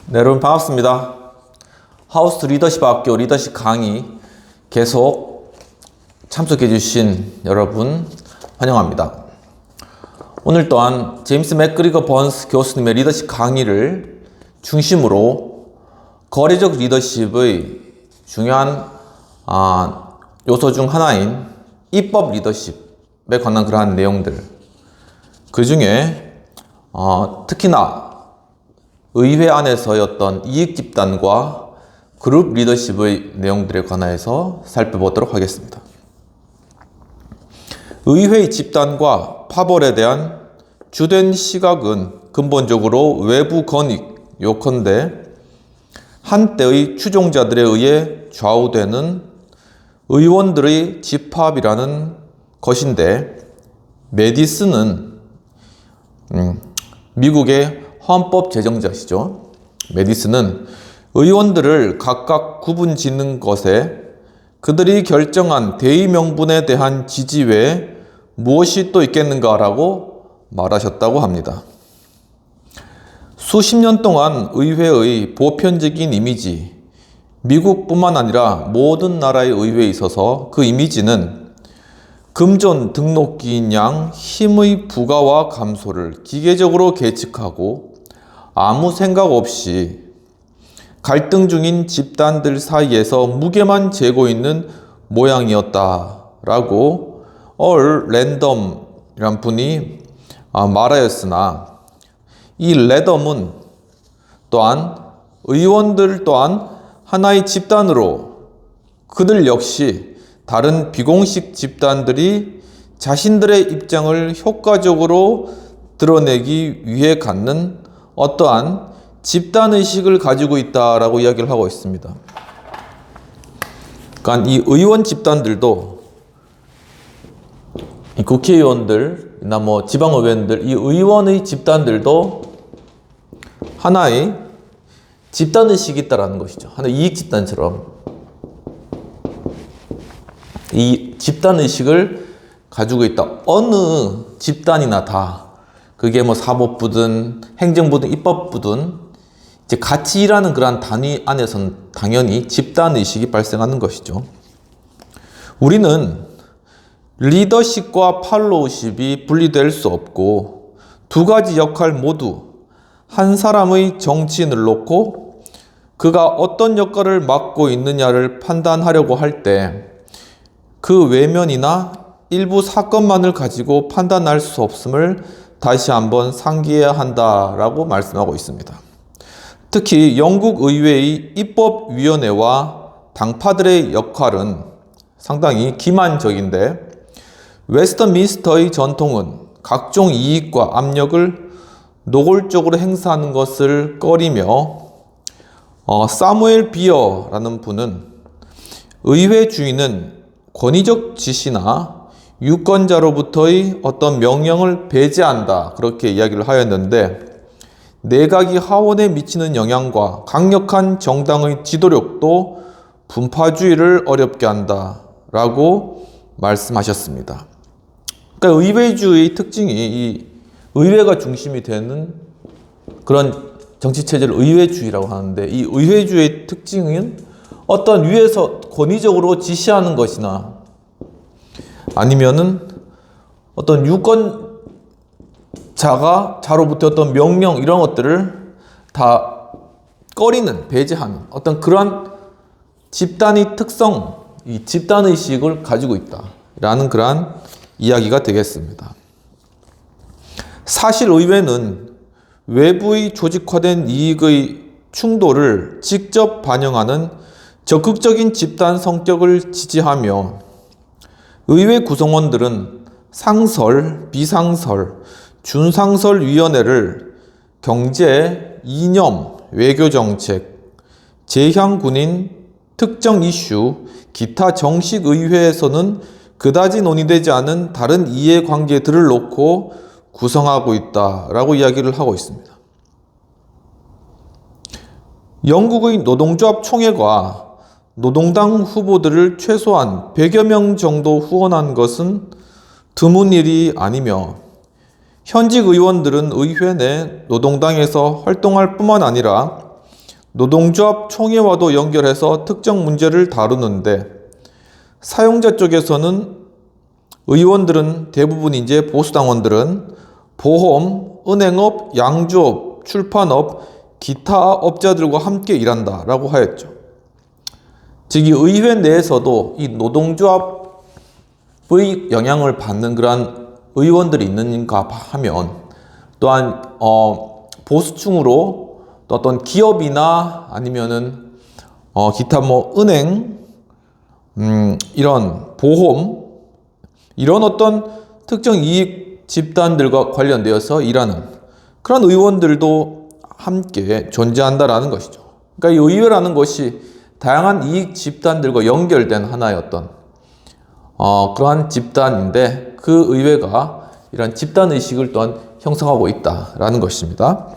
네, 여러분 반갑습니다. 하우스 리더십 학교 리더십 강의 계속 참석해 주신 여러분 환영합니다. 오늘 또한 제임스 맥그리거 번스 교수님의 리더십 강의를 중심으로 거래적 리더십의 중요한 요소 중 하나인 입법 리더십에 관한 그러한 내용들, 그 중에 특히나 의회 안에서의 어떤 이익 집단과 그룹 리더십의 내용들에 관하여서 살펴보도록 하겠습니다. 의회의 집단과 파벌에 대한 주된 시각은 근본적으로 외부 건익, 요컨대 한때의 추종자들에 의해 좌우되는 의원들의 집합이라는 것인데, 메디슨은 미국의 헌법 제정자시죠. 메디슨은 의원들을 각각 구분 짓는 것에 그들이 결정한 대의 명분에 대한 지지 외에 무엇이 또 있겠는가라고 말하셨다고 합니다. 수십 년 동안 의회의 보편적인 이미지, 미국뿐만 아니라 모든 나라의 의회에 있어서 그 이미지는 금전 등록기인 양 힘의 부가와 감소를 기계적으로 계측하고 아무 생각 없이 갈등 중인 집단들 사이에서 무게만 재고 있는 모양이었다라고 랜덤이란 분이 말하였으나, 이 랜덤은 또한 의원들 또한 하나의 집단으로 그들 역시 다른 비공식 집단들이 자신들의 입장을 효과적으로 드러내기 위해 갖는 어떠한 집단의식을 가지고 있다라고 이야기를 하고 있습니다. 그러니까 이 의원 집단들도, 이 국회의원들이나 지방의원들, 이 의원의 집단들도 하나의 집단의식이 있다라는 것이죠. 하나의 이익집단처럼 이 집단의식을 가지고 있다. 어느 집단이나 다, 그게 사법부든 행정부든 입법부든 이제 같이 일하는 그러한 단위 안에서는 당연히 집단의식이 발생하는 것이죠. 우리는 리더십과 팔로우십이 분리될 수 없고, 두 가지 역할 모두 한 사람의 정치인을 놓고 그가 어떤 역할을 맡고 있느냐를 판단하려고 할 때 그 외면이나 일부 사건만을 가지고 판단할 수 없음을 다시 한번 상기해야 한다라고 말씀하고 있습니다. 특히 영국 의회의 입법위원회와 당파들의 역할은 상당히 기만적인데, 웨스트민스터의 전통은 각종 이익과 압력을 노골적으로 행사하는 것을 꺼리며, 사무엘 비어라는 분은 의회 주인은 권위적 지시나 유권자로부터의 어떤 명령을 배제한다, 그렇게 이야기를 하였는데, 내각이 하원에 미치는 영향과 강력한 정당의 지도력도 분파주의를 어렵게 한다 라고 말씀하셨습니다. 그러니까 의회주의 특징이 이 의회가 중심이 되는 그런 정치체제를 의회주의라고 하는데, 이 의회주의의 특징은 어떤 위에서 권위적으로 지시하는 것이나 아니면은 어떤 유권자로부터 어떤 명령, 이런 것들을 다 꺼리는, 배제하는 어떤 그러한 집단의 특성, 이 집단의식을 가지고 있다라는 그러한 이야기가 되겠습니다. 사실 의회는 외부의 조직화된 이익의 충돌을 직접 반영하는 적극적인 집단 성격을 지지하며, 의회 구성원들은 상설, 비상설, 준상설위원회를 경제, 이념, 외교정책, 재향군인, 특정 이슈, 기타 정식 의회에서는 그다지 논의되지 않은 다른 이해관계들을 놓고 구성하고 있다라고 이야기를 하고 있습니다. 영국의 노동조합 총회가 노동당 후보들을 최소한 100여 명 정도 후원한 것은 드문 일이 아니며, 현직 의원들은 의회 내 노동당에서 활동할 뿐만 아니라 노동조합 총회와도 연결해서 특정 문제를 다루는데 사용자 쪽에서는 의원들은 대부분 이제 보수당원들은 보험, 은행업, 양주업, 출판업, 기타 업자들과 함께 일한다라고 하였죠. 즉, 이 의회 내에서도 이 노동조합의 영향을 받는 그러한 의원들이 있는가 하면 또한 보수층으로 또 어떤 기업이나 아니면은 기타 은행, 이런 보험, 이런 어떤 특정 이익 집단들과 관련되어서 일하는 그런 의원들도 함께 존재한다라는 것이죠. 그러니까 이 의회라는 것이 다양한 이익 집단들과 연결된 하나의 어떤 그러한 집단인데 그 의회가 이런 집단 의식을 또한 형성하고 있다라는 것입니다.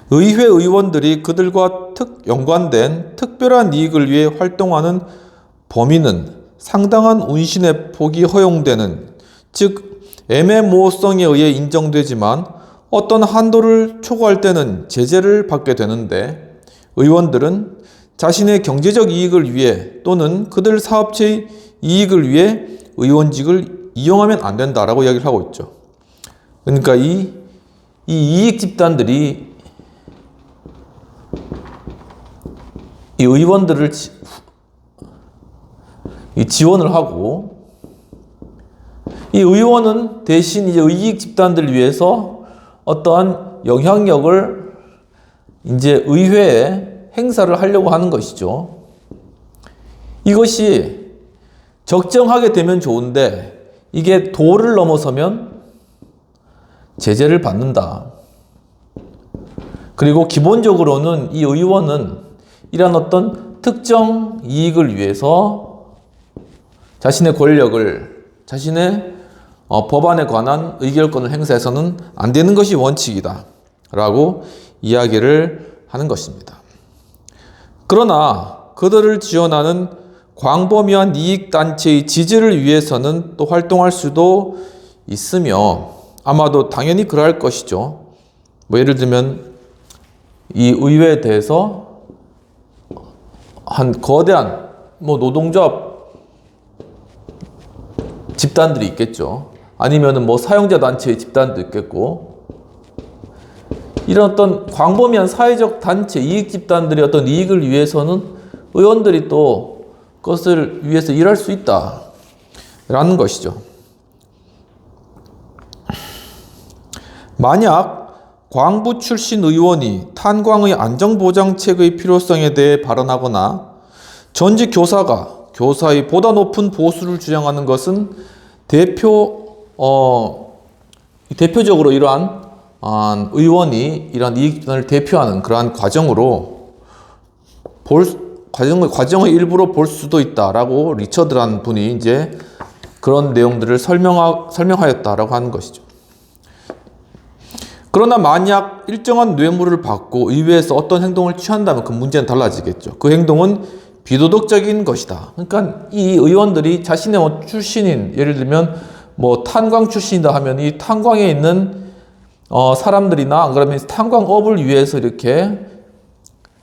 의회 의원들이 그들과 연관된 특별한 이익을 위해 활동하는 범위는 상당한 운신의 폭이 허용되는, 즉 애매모호성에 의해 인정되지만 어떤 한도를 초과할 때는 제재를 받게 되는데, 의원들은 자신의 경제적 이익을 위해 또는 그들 사업체의 이익을 위해 의원직을 이용하면 안 된다라고 이야기를 하고 있죠. 그러니까 이 이익 집단들이 이 의원들을 지원을 하고, 이 의원은 대신 이제 이익 집단들을 위해서 어떠한 영향력을 이제 의회에 행사를 하려고 하는 것이죠. 이것이 적정하게 되면 좋은데 이게 도를 넘어서면 제재를 받는다. 그리고 기본적으로는 이 의원은 이런 어떤 특정 이익을 위해서 자신의 권력을, 자신의 법안에 관한 의결권을 행사해서는 안 되는 것이 원칙이다 라고 이야기를 하는 것입니다. 그러나 그들을 지원하는 광범위한 이익단체의 지지를 위해서는 또 활동할 수도 있으며 아마도 당연히 그럴 것이죠. 예를 들면 이 의회에 대해서 한 거대한 노동조합 집단들이 있겠죠. 아니면은 사용자 단체의 집단도 있겠고, 이런 어떤 광범위한 사회적 단체 이익 집단들의 어떤 이익을 위해서는 의원들이 또 그것을 위해서 일할 수 있다라는 것이죠. 만약 광부 출신 의원이 탄광의 안정보장책의 필요성에 대해 발언하거나 전직 교사가 교사의 보다 높은 보수를 주장하는 것은 대표적으로 이러한 의원이 이러한 이익집단을 대표하는 그러한 과정의 일부로 볼 수도 있다라고 리처드라는 분이 이제 그런 내용들을 설명하였다라고 하는 것이죠. 그러나 만약 일정한 뇌물을 받고 의회에서 어떤 행동을 취한다면 그 문제는 달라지겠죠. 그 행동은 비도덕적인 것이다. 그러니까 이 의원들이 자신의 출신인, 예를 들면 탄광 출신이다 하면 이 탄광에 있는 사람들이나 안 그러면 탄광업을 위해서 이렇게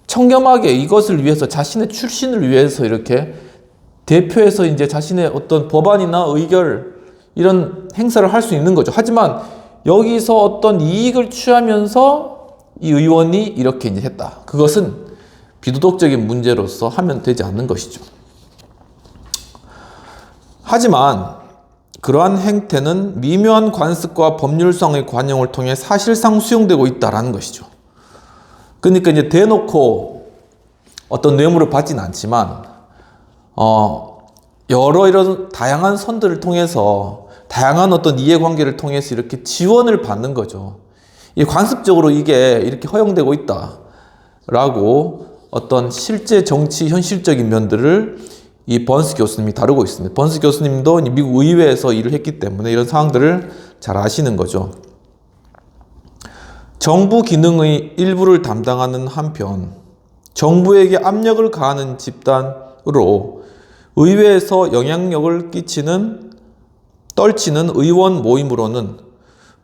청렴하게 이것을 위해서 자신의 출신을 위해서 이렇게 대표해서 이제 자신의 어떤 법안이나 의결 이런 행사를 할 수 있는 거죠. 하지만 여기서 어떤 이익을 취하면서 이 의원이 이렇게 이제 했다. 그것은 비도덕적인 문제로서 하면 되지 않는 것이죠. 하지만 그러한 행태는 미묘한 관습과 법률상의 관용을 통해 사실상 수용되고 있다라는 것이죠. 그러니까 이제 대놓고 어떤 뇌물을 받지는 않지만 여러 이런 다양한 선들을 통해서 다양한 어떤 이해관계를 통해서 이렇게 지원을 받는 거죠. 이 관습적으로 이게 이렇게 허용되고 있다라고 어떤 실제 정치 현실적인 면들을 이 번스 교수님이 다루고 있습니다. 번스 교수님도 미국 의회에서 일을 했기 때문에 이런 상황들을 잘 아시는 거죠. 정부 기능의 일부를 담당하는 한편 정부에게 압력을 가하는 집단으로 의회에서 영향력을 떨치는 의원 모임으로는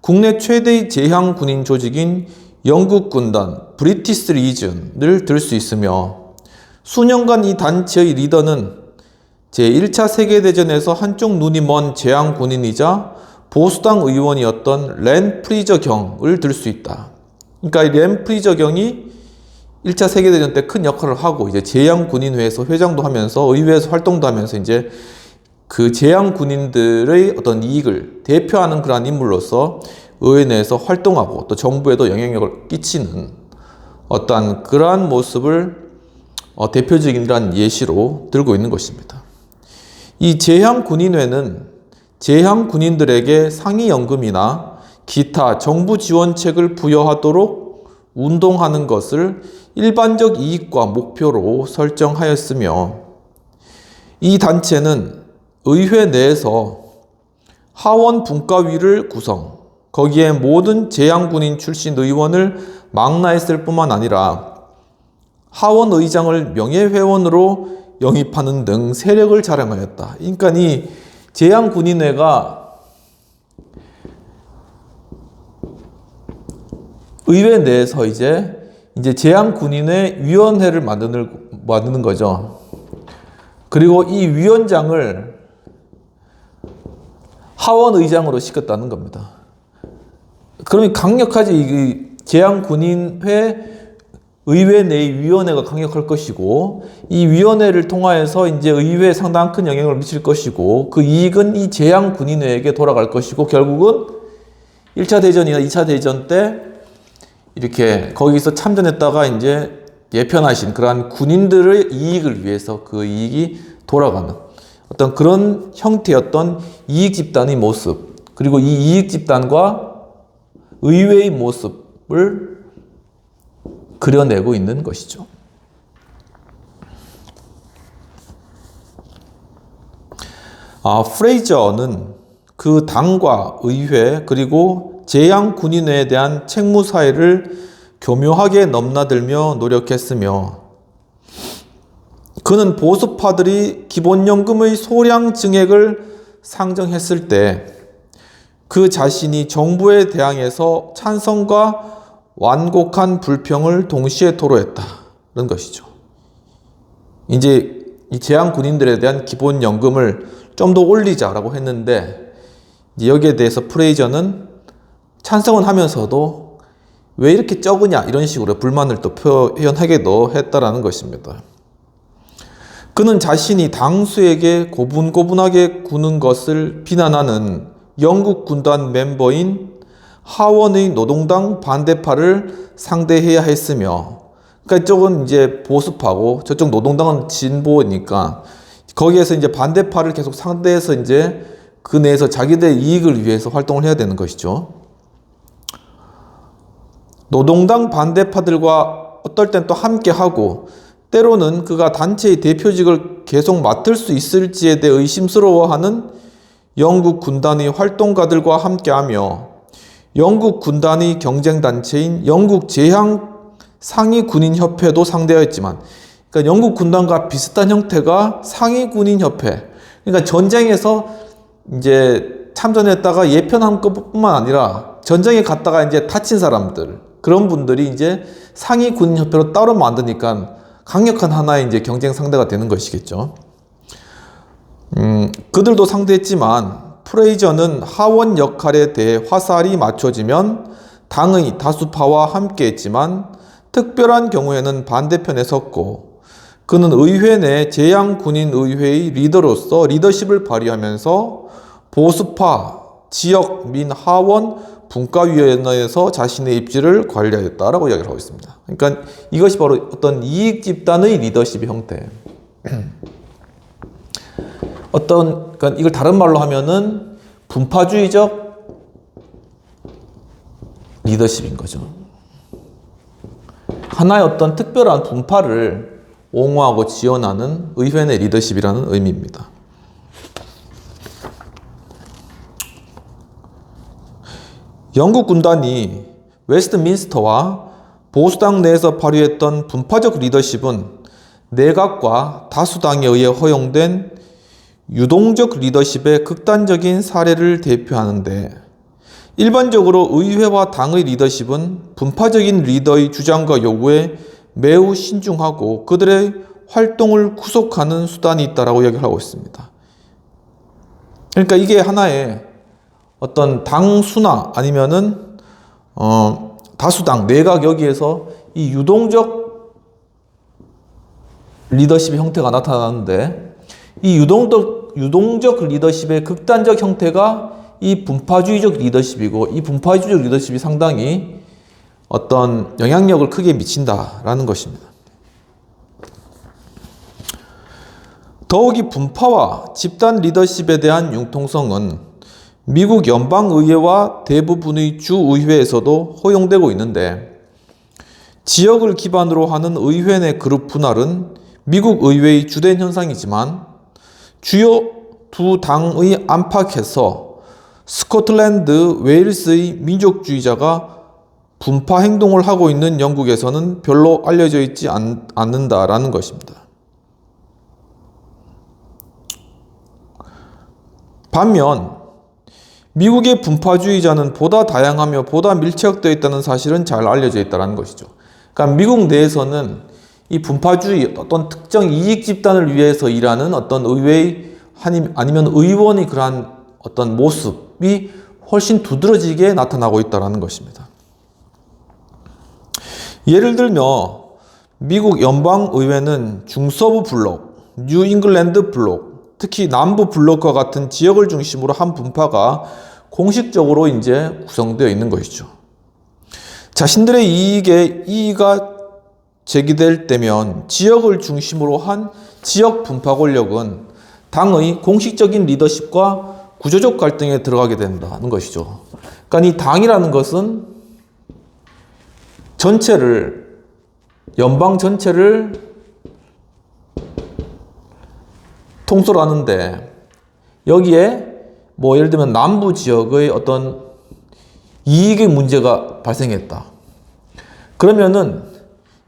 국내 최대의 제향 군인 조직인 영국 군단 브리티시 리전을 들 수 있으며, 수년간 이 단체의 리더는 제1차 세계대전에서 한쪽 눈이 먼 재향 군인이자 보수당 의원이었던 랜 프리저 경을 들 수 있다. 그러니까 이 랜 프리저 경이 1차 세계대전 때 큰 역할을 하고 이제 재향 군인회에서 회장도 하면서 의회에서 활동도 하면서 이제 그 재향 군인들의 어떤 이익을 대표하는 그러한 인물로서 의회 내에서 활동하고 또 정부에도 영향력을 끼치는 어떠한 그러한 모습을 대표적인 그러한 예시로 들고 있는 것입니다. 이 재향 군인회는 재향 군인들에게 상위연금이나 기타 정부 지원책을 부여하도록 운동하는 것을 일반적 이익과 목표로 설정하였으며, 이 단체는 의회 내에서 하원 분과위를 구성, 거기에 모든 재향군인 출신 의원을 망라했을 뿐만 아니라 하원 의장을 명예회원으로 영입하는 등 세력을 자랑하였다. 그러니까 이 재향군인회가 의회 내에서 이제 재향군인회 위원회를 만드는 거죠. 그리고 이 위원장을 하원 의장으로 시켰다는 겁니다. 그러면 강력하지. 이 재향군인회 의회 내의 위원회가 강력할 것이고, 이 위원회를 통하여서 이제 의회에 상당한 큰 영향을 미칠 것이고, 그 이익은 이 재향군인회에게 돌아갈 것이고, 결국은 1차 대전이나 2차 대전 때 이렇게 거기서 참전했다가 이제 예편하신 그러한 군인들의 이익을 위해서 그 이익이 돌아가는 어떤 그런 형태였던 이익 집단의 모습, 그리고 이 이익 집단과 의회의 모습을 그려내고 있는 것이죠. 프레이저는 그 당과 의회 그리고 재향군인회에 대한 책무 사회를 교묘하게 넘나들며 노력했으며, 그는 보수파들이 기본연금의 소량 증액을 상정했을 때 그 자신이 정부에 대항해서 찬성과 완곡한 불평을 동시에 토로했다는 것이죠. 이제 이 재향군인들에 대한 기본연금을 좀 더 올리자라고 했는데, 여기에 대해서 프레이저는 찬성은 하면서도 왜 이렇게 적으냐 이런 식으로 불만을 또 표현하기도 했다라는 것입니다. 그는 자신이 당수에게 고분고분하게 구는 것을 비난하는 영국 군단 멤버인 하원의 노동당 반대파를 상대해야 했으며, 그러니까 이쪽은 이제 보수파고 저쪽 노동당은 진보니까 거기에서 이제 반대파를 계속 상대해서 이제 그 내에서 자기들의 이익을 위해서 활동을 해야 되는 것이죠. 노동당 반대파들과 어떨 땐 또 함께하고, 때로는 그가 단체의 대표직을 계속 맡을 수 있을지에 대해 의심스러워하는 영국 군단의 활동가들과 함께하며, 영국 군단의 경쟁단체인 영국 재향 상위군인협회도 상대하였지만, 그러니까 영국 군단과 비슷한 형태가 상위군인협회, 그러니까 전쟁에서 이제 참전했다가 예편한 것뿐만 아니라 전쟁에 갔다가 이제 다친 사람들, 그런 분들이 이제 상위군인협회로 따로 만드니까 강력한 하나의 이제 경쟁 상대가 되는 것이겠죠. 그들도 상대했지만 프레이저는 하원 역할에 대해 화살이 맞춰지면 당의 다수파와 함께했지만 특별한 경우에는 반대편에 섰고, 그는 의회 내 재향군인의회의 리더로서 리더십을 발휘하면서 보수파, 지역 민 하원 분과위원회에서 자신의 입지를 관리하였다라고 이야기를 하고 있습니다. 그러니까 이것이 바로 어떤 이익 집단의 리더십의 형태. 그러니까 이걸 다른 말로 하면은 분파주의적 리더십인 거죠. 하나의 어떤 특별한 분파를 옹호하고 지원하는 의회 내 리더십이라는 의미입니다. 영국 군단이 웨스트민스터와 보수당 내에서 발휘했던 분파적 리더십은 내각과 다수당에 의해 허용된 유동적 리더십의 극단적인 사례를 대표하는데, 일반적으로 의회와 당의 리더십은 분파적인 리더의 주장과 요구에 매우 신중하고 그들의 활동을 구속하는 수단이 있다라고 이야기를 하고 있습니다. 그러니까 이게 하나의 어떤 당수나 아니면은 다수당, 내각 여기에서 이 유동적 리더십의 형태가 나타나는데 이 유동적 리더십의 극단적 형태가 이 분파주의적 리더십이고 이 분파주의적 리더십이 상당히 어떤 영향력을 크게 미친다라는 것입니다. 더욱이 분파와 집단 리더십에 대한 융통성은 미국 연방의회와 대부분의 주의회에서도 허용되고 있는데 지역을 기반으로 하는 의회 내 그룹 분할은 미국 의회의 주된 현상이지만 주요 두 당의 안팎에서 스코틀랜드, 웨일스의 민족주의자가 분파 행동을 하고 있는 영국에서는 별로 알려져 있지 않는다라는 것입니다. 반면 미국의 분파주의자는 보다 다양하며 보다 밀착되어 있다는 사실은 잘 알려져 있다는 것이죠. 그러니까 미국 내에서는 이 분파주의, 어떤 특정 이익 집단을 위해서 일하는 어떤 의회 아니면 의원의 그러한 어떤 모습이 훨씬 두드러지게 나타나고 있다는 것입니다. 예를 들며 미국 연방의회는 중서부 블록, 뉴잉글랜드 블록, 특히 남부 블록과 같은 지역을 중심으로 한 분파가 공식적으로 이제 구성되어 있는 것이죠. 자신들의 이의가 제기될 때면 지역을 중심으로 한 지역 분파 권력은 당의 공식적인 리더십과 구조적 갈등에 들어가게 된다는 것이죠. 그러니까 이 당이라는 것은 연방 전체를 통솔하는데 여기에 뭐 예를 들면 남부 지역의 어떤 이익의 문제가 발생했다. 그러면은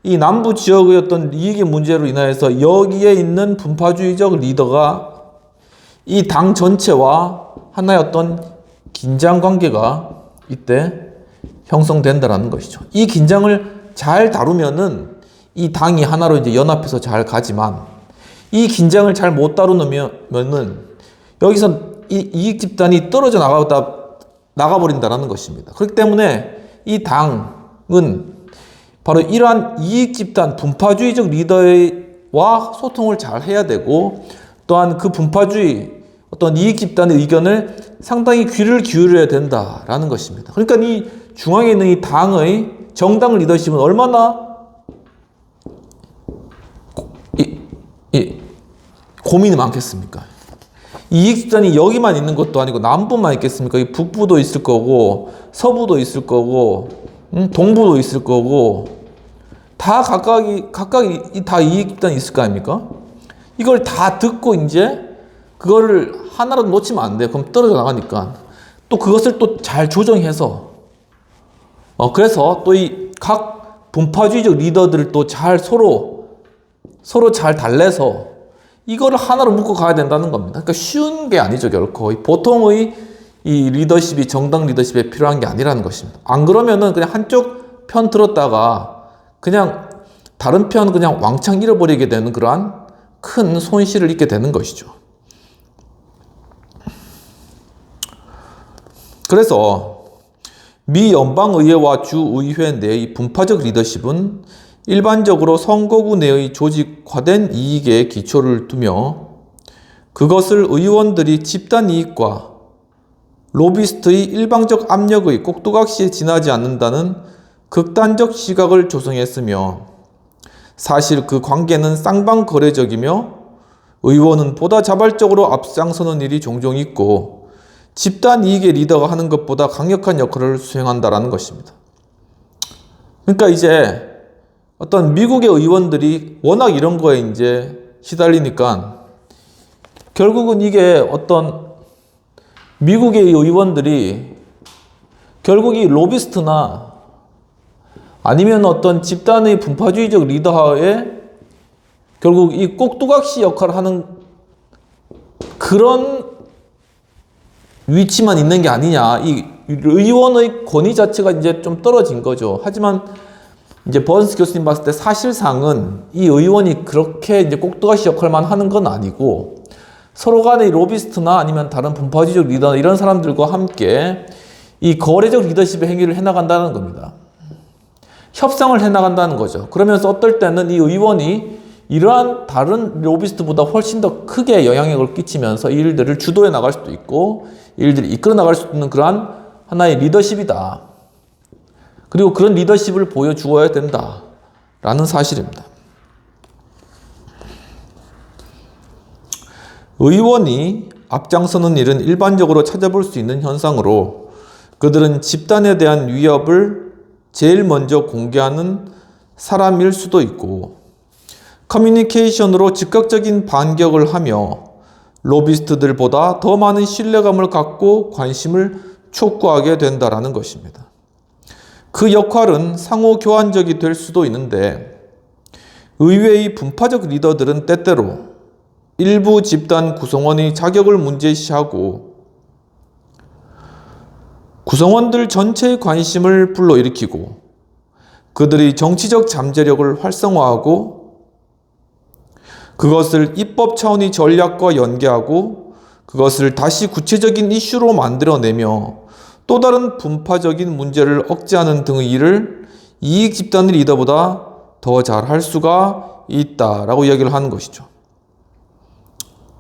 이 남부 지역의 어떤 이익의 문제로 인하여서 여기에 있는 분파주의적 리더가 이 당 전체와 하나의 어떤 긴장 관계가 이때 형성된다라는 것이죠. 이 긴장을 잘 다루면은 이 당이 하나로 이제 연합해서 잘 가지만 이 긴장을 잘 못 다루면은 여기서 이 이익 집단이 떨어져 나가버린다는 것입니다. 그렇기 때문에 이 당은 바로 이러한 이익 집단, 분파주의적 리더와 소통을 잘 해야 되고 또한 그 분파주의 어떤 이익 집단의 의견을 상당히 귀를 기울여야 된다라는 것입니다. 그러니까 이 중앙에 있는 이 당의 정당 리더십은 얼마나 고민이 많겠습니까? 이익 집단이 여기만 있는 것도 아니고 남부만 있겠습니까? 북부도 있을 거고 서부도 있을 거고 동부도 있을 거고 다 각각 다 이익 집단이 있을 거 아닙니까? 이걸 다 듣고 이제 그거를 하나라도 놓치면 안 돼. 그럼 떨어져 나가니까 또 그것을 또 잘 조정해서 그래서 또 이 각 분파주의적 리더들을 또 잘 서로 잘 달래서 이거를 하나로 묶어 가야 된다는 겁니다. 그러니까 쉬운 게 아니죠, 결코. 보통의 이 리더십이 정당 리더십에 필요한 게 아니라는 것입니다. 안 그러면은 그냥 한쪽 편 들었다가 그냥 다른 편 그냥 왕창 잃어버리게 되는 그러한 큰 손실을 입게 되는 것이죠. 그래서 미 연방의회와 주의회 내의 분파적 리더십은 일반적으로 선거구 내의 조직화된 이익에 기초를 두며 그것을 의원들이 집단 이익과 로비스트의 일방적 압력의 꼭두각시에 지나지 않는다는 극단적 시각을 조성했으며 사실 그 관계는 쌍방거래적이며 의원은 보다 자발적으로 앞장서는 일이 종종 있고 집단 이익의 리더가 하는 것보다 강력한 역할을 수행한다라는 것입니다. 그러니까 이제 어떤 미국의 의원들이 워낙 이런 거에 이제 시달리니까 결국은 이게 어떤 미국의 의원들이 결국 이 로비스트나 아니면 어떤 집단의 분파주의적 리더하에 결국 이 꼭두각시 역할을 하는 그런 위치만 있는 게 아니냐, 이 의원의 권위 자체가 이제 좀 떨어진 거죠. 하지만 이제 번스 교수님 봤을 때 사실상은 이 의원이 그렇게 이제 꼭두가시 역할만 하는 건 아니고 서로 간의 로비스트나 아니면 다른 분파주의적 리더나 이런 사람들과 함께 이 거래적 리더십의 행위를 해나간다는 겁니다. 협상을 해나간다는 거죠. 그러면서 어떨 때는 이 의원이 이러한 다른 로비스트보다 훨씬 더 크게 영향력을 끼치면서 이 일들을 주도해 나갈 수도 있고 이 일들을 이끌어 나갈 수 있는 그러한 하나의 리더십이다. 그리고 그런 리더십을 보여주어야 된다라는 사실입니다. 의원이 앞장서는 일은 일반적으로 찾아볼 수 있는 현상으로 그들은 집단에 대한 위협을 제일 먼저 공개하는 사람일 수도 있고 커뮤니케이션으로 즉각적인 반격을 하며 로비스트들보다 더 많은 신뢰감을 갖고 관심을 촉구하게 된다는 것입니다. 그 역할은 상호 교환적이 될 수도 있는데 의외의 분파적 리더들은 때때로 일부 집단 구성원의 자격을 문제시하고 구성원들 전체의 관심을 불러일으키고 그들의 정치적 잠재력을 활성화하고 그것을 입법 차원의 전략과 연계하고 그것을 다시 구체적인 이슈로 만들어내며 또 다른 분파적인 문제를 억제하는 등의 일을 이익 집단의 리더보다 더 잘할 수가 있다라고 이야기를 하는 것이죠.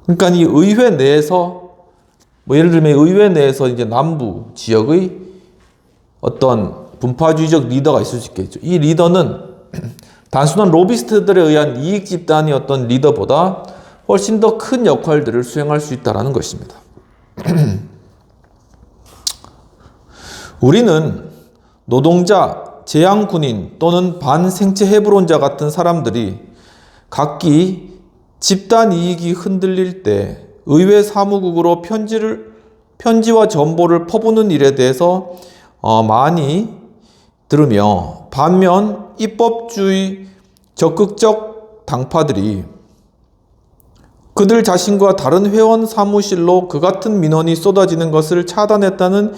그러니까 이 의회 내에서 예를 들면 의회 내에서 이제 남부 지역의 어떤 분파주의적 리더가 있을 수 있겠죠. 이 리더는 단순한 로비스트들에 의한 이익 집단의 어떤 리더보다 훨씬 더 큰 역할들을 수행할 수 있다는 것입니다. 우리는 노동자, 재향군인 또는 반생체 해부론자 같은 사람들이 각기 집단 이익이 흔들릴 때 의회 사무국으로 편지와 정보를 퍼부는 일에 대해서 많이 들으며 반면 입법주의 적극적 당파들이 그들 자신과 다른 회원 사무실로 그 같은 민원이 쏟아지는 것을 차단했다는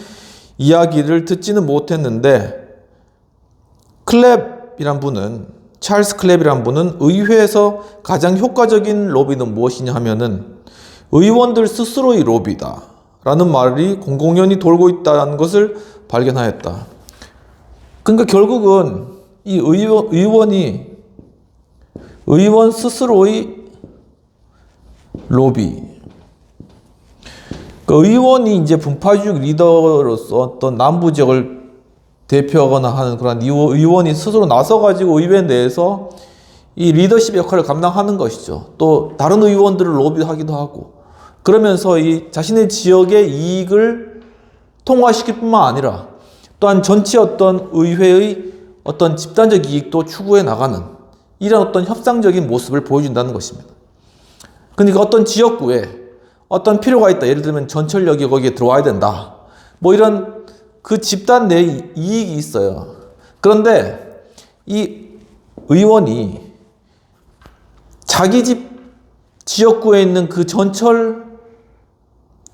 이야기를 듣지는 못했는데 찰스 클랩이란 분은 의회에서 가장 효과적인 로비는 무엇이냐 하면은 의원들 스스로의 로비다 라는 말이 공공연히 돌고 있다는 것을 발견하였다. 그러니까 결국은 이 의원 스스로의 로비. 그러니까 의원이 이제 분파주의 리더로서 어떤 남부 지역을 대표하거나 하는 그런 의원이 스스로 나서가지고 의회 내에서 이 리더십 역할을 감당하는 것이죠. 또 다른 의원들을 로비하기도 하고 그러면서 이 자신의 지역의 이익을 통화시킬 뿐만 아니라 또한 전체 어떤 의회의 어떤 집단적 이익도 추구해 나가는 이런 어떤 협상적인 모습을 보여준다는 것입니다. 그러니까 어떤 지역구에 어떤 필요가 있다. 예를 들면 전철역이 거기에 들어와야 된다. 뭐 이런 그 집단 내에 이익이 있어요. 그런데 이 의원이 자기 집 지역구에 있는 그 전철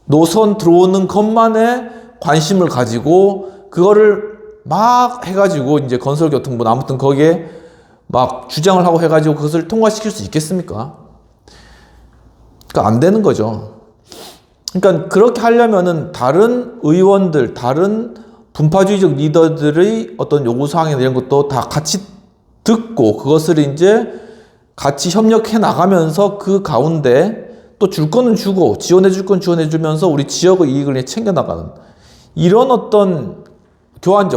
노선 들어오는 것만에 관심을 가지고 그거를 막 해가지고 이제 건설교통부 아무튼 거기에 막 주장을 하고 해가지고 그것을 통과시킬 수 있겠습니까? 그러니까 안 되는 거죠. 그러니까 그렇게 하려면은 다른 의원들, 다른 분파주의적 리더들의 어떤 요구사항이나 이런 것도 다 같이 듣고 그것을 이제 같이 협력해 나가면서 그 가운데 또 줄 거는 주고 지원해 줄 건 지원해 주면서 우리 지역의 이익을 챙겨 나가는 이런 어떤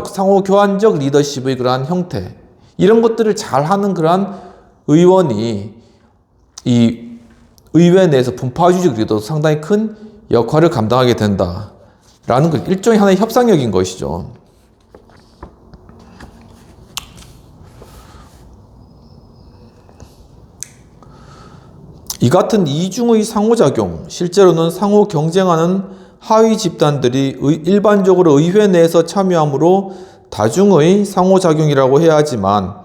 상호 교환적 리더십의 그러한 형태 이런 것들을 잘 하는 그러한 의원이 이 의회 내에서 분파주의적 리더도 상당히 큰 역할을 감당하게 된다라는 것, 일종의 하나의 협상력인 것이죠. 이 같은 이중의 상호작용, 실제로는 상호 경쟁하는 하위 집단들이 일반적으로 의회 내에서 참여함으로 다중의 상호작용이라고 해야 하지만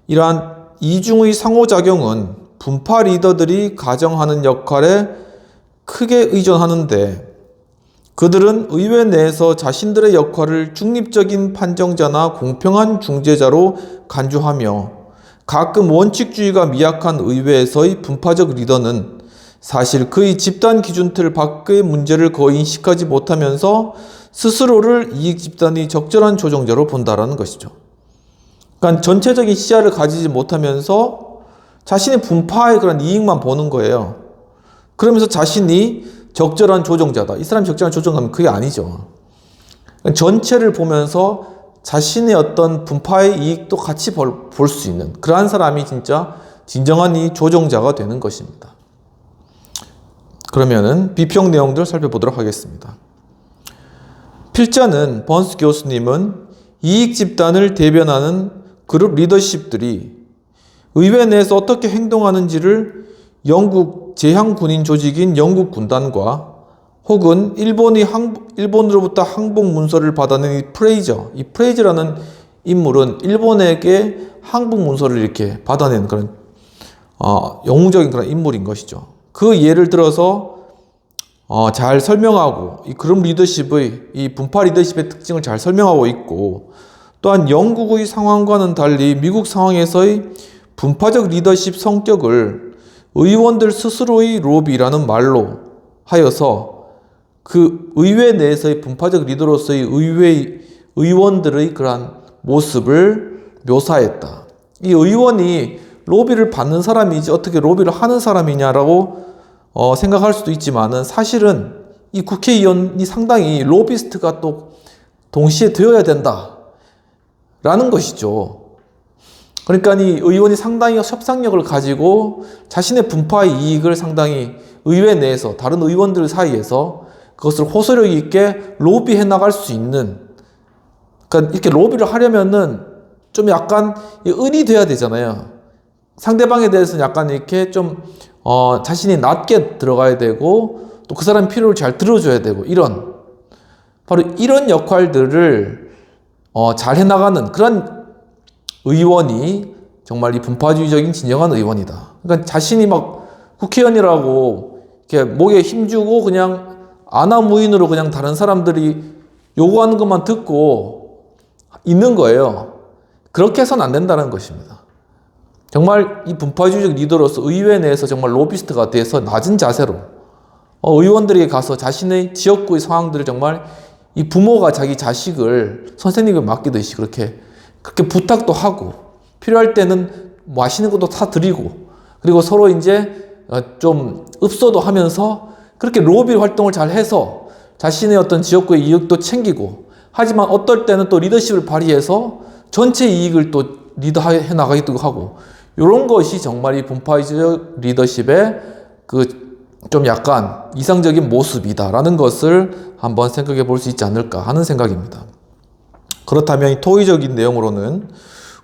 이러한 이중의 상호작용은 분파 리더들이 가정하는 역할에 크게 의존하는데 그들은 의회 내에서 자신들의 역할을 중립적인 판정자나 공평한 중재자로 간주하며 가끔 원칙주의가 미약한 의회에서의 분파적 리더는 사실 그의 집단 기준틀 밖의 문제를 거의 인식하지 못하면서 스스로를 이익 집단의 적절한 조종자로 본다라는 것이죠. 그러니까 전체적인 시야를 가지지 못하면서 자신의 분파의 그런 이익만 보는 거예요. 그러면서 자신이 적절한 조종자다. 이 사람이 적절한 조종자면 그게 아니죠. 전체를 보면서 자신의 어떤 분파의 이익도 같이 볼 수 있는 그러한 사람이 진짜 진정한 이 조종자가 되는 것입니다. 그러면은 비평 내용들 살펴보도록 하겠습니다. 필자는 번스 교수님은 이익 집단을 대변하는 그룹 리더십들이 의회 내에서 어떻게 행동하는지를 영국 제향군인 조직인 영국 군단과 혹은 일본으로부터 항복 문서를 받아낸 이 프레이저라는 인물은 일본에게 항복 문서를 이렇게 받아낸 그런 영웅적인 그런 인물인 것이죠. 그 예를 들어서 잘 설명하고 이 그룹 리더십의 이 분파 리더십의 특징을 잘 설명하고 있고, 또한 영국의 상황과는 달리 미국 상황에서의 분파적 리더십 성격을 의원들 스스로의 로비라는 말로 하여서 그 의회 내에서의 분파적 리더로서의 의원들의 그러한 모습을 묘사했다. 이 의원이 로비를 받는 사람이지 어떻게 로비를 하는 사람이냐라고 생각할 수도 있지만은 사실은 이 국회의원이 상당히 로비스트가 또 동시에 되어야 된다라는 것이죠. 그러니까 이 의원이 상당히 협상력을 가지고 자신의 분파의 이익을 상당히 의회 내에서 다른 의원들 사이에서 그것을 호소력 있게 로비해 나갈 수 있는, 그러니까 이렇게 로비를 하려면은 좀 약간 은이 돼야 되잖아요. 상대방에 대해서는 약간 이렇게 좀 자신이 낮게 들어가야 되고 또 그 사람 필요를 잘 들어줘야 되고 바로 이런 역할들을 잘 해나가는 그런 의원이 정말 이 분파주의적인 진정한 의원이다. 그러니까 자신이 막 국회의원이라고 이렇게 목에 힘주고 그냥 아나무인으로 그냥 다른 사람들이 요구하는 것만 듣고 있는 거예요. 그렇게 해서는 안 된다는 것입니다. 정말 이 분파주의적 리더로서 의회 내에서 정말 로비스트가 돼서 낮은 자세로 의원들에게 가서 자신의 지역구의 상황들을 정말 이 부모가 자기 자식을 선생님에게 맡기듯이 그렇게 부탁도 하고 필요할 때는 맛있는 것도 사드리고 그리고 서로 이제 좀 읍소도 하면서 그렇게 로비 활동을 잘 해서 자신의 어떤 지역구의 이익도 챙기고, 하지만 어떨 때는 또 리더십을 발휘해서 전체 이익을 또 리더해 나가기도 하고, 이런 것이 정말 이 분파적 리더십의 그 좀 약간 이상적인 모습이다라는 것을 한번 생각해 볼 수 있지 않을까 하는 생각입니다. 그렇다면 이 토의적인 내용으로는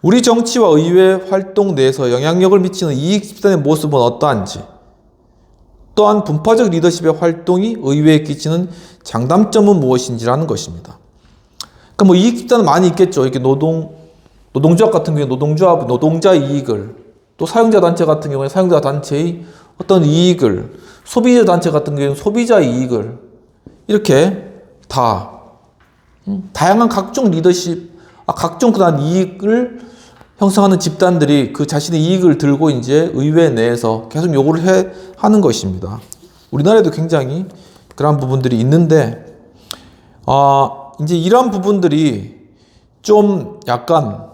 우리 정치와 의회 활동 내에서 영향력을 미치는 이익 집단의 모습은 어떠한지, 또한 분파적 리더십의 활동이 의회에 끼치는 장단점은 무엇인지라는 것입니다. 그러니까 뭐 이익 집단은 많이 있겠죠. 이렇게 노동조합 같은 경우에 노동조합, 노동자의 이익을, 또 사용자 단체 같은 경우에 사용자 단체의 어떤 이익을, 소비자 단체 같은 경우에는 소비자의 이익을, 이렇게 다양한 각종 리더십, 각종 그런 이익을 형성하는 집단들이 그 자신의 이익을 들고 이제 의회 내에서 계속 요구를 하는 것입니다. 우리나라에도 굉장히 그런 부분들이 있는데, 이제 이런 부분들이 좀 약간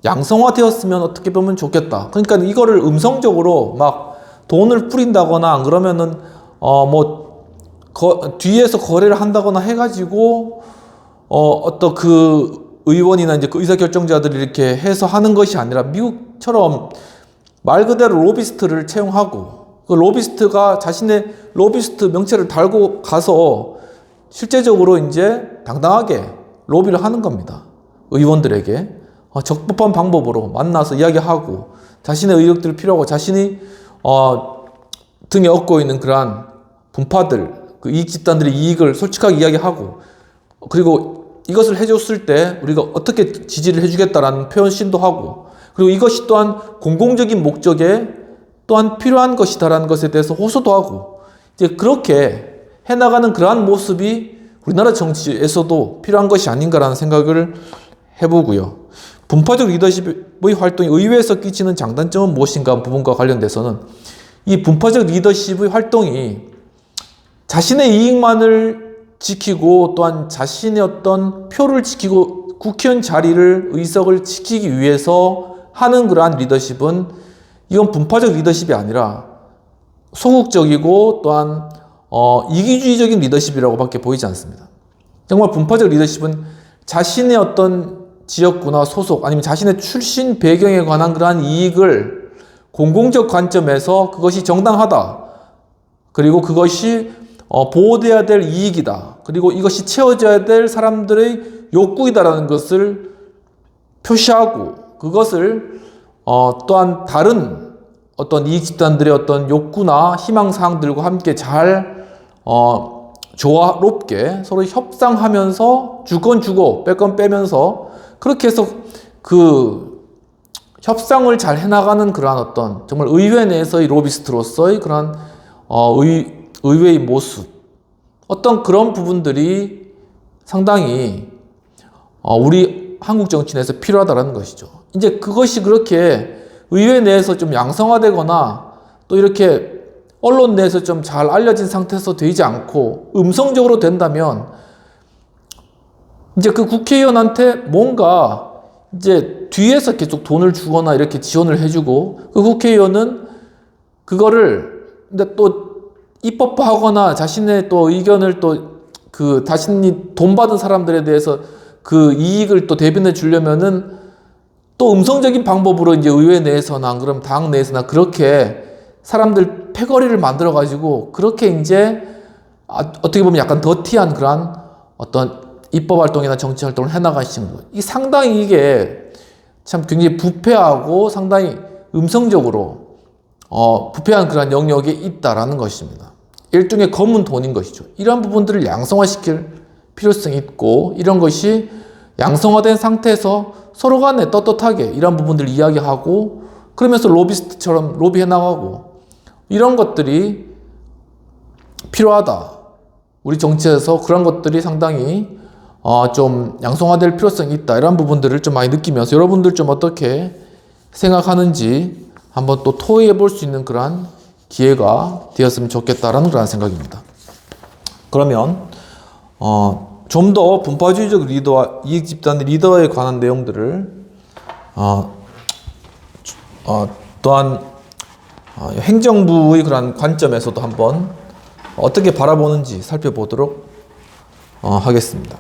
양성화되었으면 어떻게 보면 좋겠다. 그러니까 이거를 음성적으로 막 돈을 뿌린다거나 안 그러면은 뒤에서 거래를 한다거나 해가지고 어떤 그 의원이나 이제 그 의사결정자들이 이렇게 해서 하는 것이 아니라 미국처럼 말 그대로 로비스트를 채용하고 그 로비스트가 자신의 로비스트 명체를 달고 가서 실제적으로 이제 당당하게 로비를 하는 겁니다. 의원들에게 적법한 방법으로 만나서 이야기하고 자신의 의혹들을 필요하고 자신이 등에 업고 있는 그러한 분파들, 그 이익 집단들의 이익을 솔직하게 이야기하고, 그리고 이것을 해줬을 때 우리가 어떻게 지지를 해주겠다라는 표현신도 하고, 그리고 이것이 또한 공공적인 목적에 또한 필요한 것이다라는 것에 대해서 호소도 하고, 이제 그렇게 해나가는 그러한 모습이 우리나라 정치에서도 필요한 것이 아닌가라는 생각을 해보고요. 분파적 리더십의 활동이 의회에서 끼치는 장단점은 무엇인가 부분과 관련돼서는 이 분파적 리더십의 활동이 자신의 이익만을 지키고 또한 자신의 어떤 표를 지키고 국회의원 자리를 의석을 지키기 위해서 하는 그러한 리더십은 이건 분파적 리더십이 아니라 소극적이고 또한 이기주의적인 리더십이라고 밖에 보이지 않습니다. 정말 분파적 리더십은 자신의 어떤 지역구나 소속 아니면 자신의 출신 배경에 관한 그러한 이익을 공공적 관점에서 그것이 정당하다. 그리고 그것이 보호돼야 될 이익이다. 그리고 이것이 채워져야 될 사람들의 욕구이다라는 것을 표시하고 그것을 또한 다른 어떤 이익 집단들의 어떤 욕구나 희망사항들과 함께 잘 조화롭게 서로 협상하면서 줄 건 주고 뺄 건 빼면서 그렇게 해서 그 협상을 잘 해나가는 그러한 어떤 정말 의회 내에서의 로비스트로서의 그러한 의회의 모습 어떤 그런 부분들이 상당히 우리 한국 정치 내에서 필요하다는 것이죠. 이제 그것이 그렇게 의회 내에서 좀 양성화되거나 또 이렇게 언론 내에서 좀 잘 알려진 상태에서 되지 않고 음성적으로 된다면 이제 그 국회의원한테 뭔가 이제 뒤에서 계속 돈을 주거나 이렇게 지원을 해주고 그 국회의원은 그거를 근데 또 입법화하거나 자신의 또 의견을 또 그 자신이 돈 받은 사람들에 대해서 그 이익을 또 대변해 주려면은 또 음성적인 방법으로 이제 의회 내에서나 그럼 당 내에서나 그렇게 사람들 패거리를 만들어 가지고 그렇게 이제 어떻게 보면 약간 더티한 그러한 어떤 입법 활동이나 정치 활동을 해나가시는 거예요. 이 상당히 이게 참 굉장히 부패하고 상당히 음성적으로 부패한 그런 영역에 있다라는 것입니다. 일종의 검은 돈인 것이죠. 이런 부분들을 양성화시킬 필요성이 있고 이런 것이 양성화된 상태에서 서로 간에 떳떳하게 이런 부분들을 이야기하고 그러면서 로비스트처럼 로비해 나가고 이런 것들이 필요하다. 우리 정치에서 그런 것들이 상당히 좀 양성화될 필요성이 있다. 이런 부분들을 좀 많이 느끼면서 여러분들 좀 어떻게 생각하는지 한번 또 토의해 볼 수 있는 그러한 기회가 되었으면 좋겠다라는 그런 생각입니다. 그러면 좀 더 분파주의적 리더와 이익 집단 리더에 관한 내용들을 또한 행정부의 그런 관점에서도 한번 어떻게 바라보는지 살펴보도록 하겠습니다.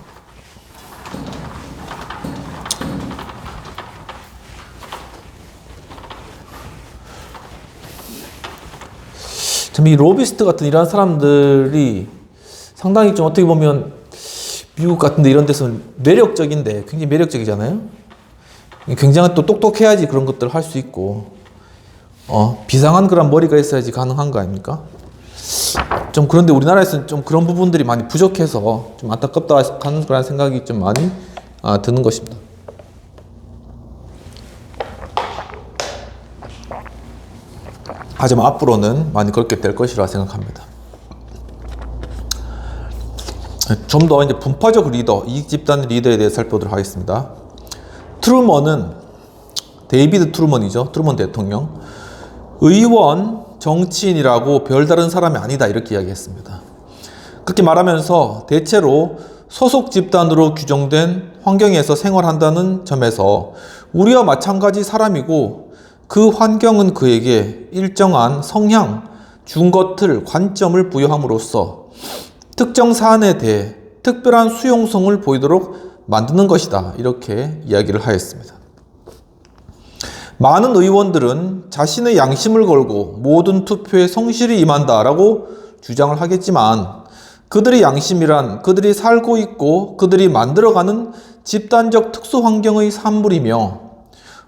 참 이 로비스트 같은 이런 사람들이 상당히 좀 어떻게 보면 미국 같은 데 이런 데서는 매력적인데 굉장히 매력적이잖아요. 굉장히 또 똑똑해야지 그런 것들을 할 수 있고 비상한 그런 머리가 있어야지 가능한 거 아닙니까? 좀 그런데 우리나라에서는 좀 그런 부분들이 많이 부족해서 좀 안타깝다 하는 그런 생각이 좀 많이 드는 것입니다. 하지만 앞으로는 많이 그렇게 될 것이라 생각합니다. 좀 더 이제 분파적 리더, 이익 집단 리더에 대해 살펴보도록 하겠습니다. 트루먼은 데이비드 트루먼이죠. 트루먼 대통령. 의원, 정치인이라고 별다른 사람이 아니다 이렇게 이야기했습니다. 그렇게 말하면서 대체로 소속 집단으로 규정된 환경에서 생활한다는 점에서 우리와 마찬가지 사람이고 그 환경은 그에게 일정한 성향, 준것을, 관점을 부여함으로써 특정 사안에 대해 특별한 수용성을 보이도록 만드는 것이다. 이렇게 이야기를 하였습니다. 많은 의원들은 자신의 양심을 걸고 모든 투표에 성실히 임한다라고 주장을 하겠지만 그들의 양심이란 그들이 살고 있고 그들이 만들어가는 집단적 특수 환경의 산물이며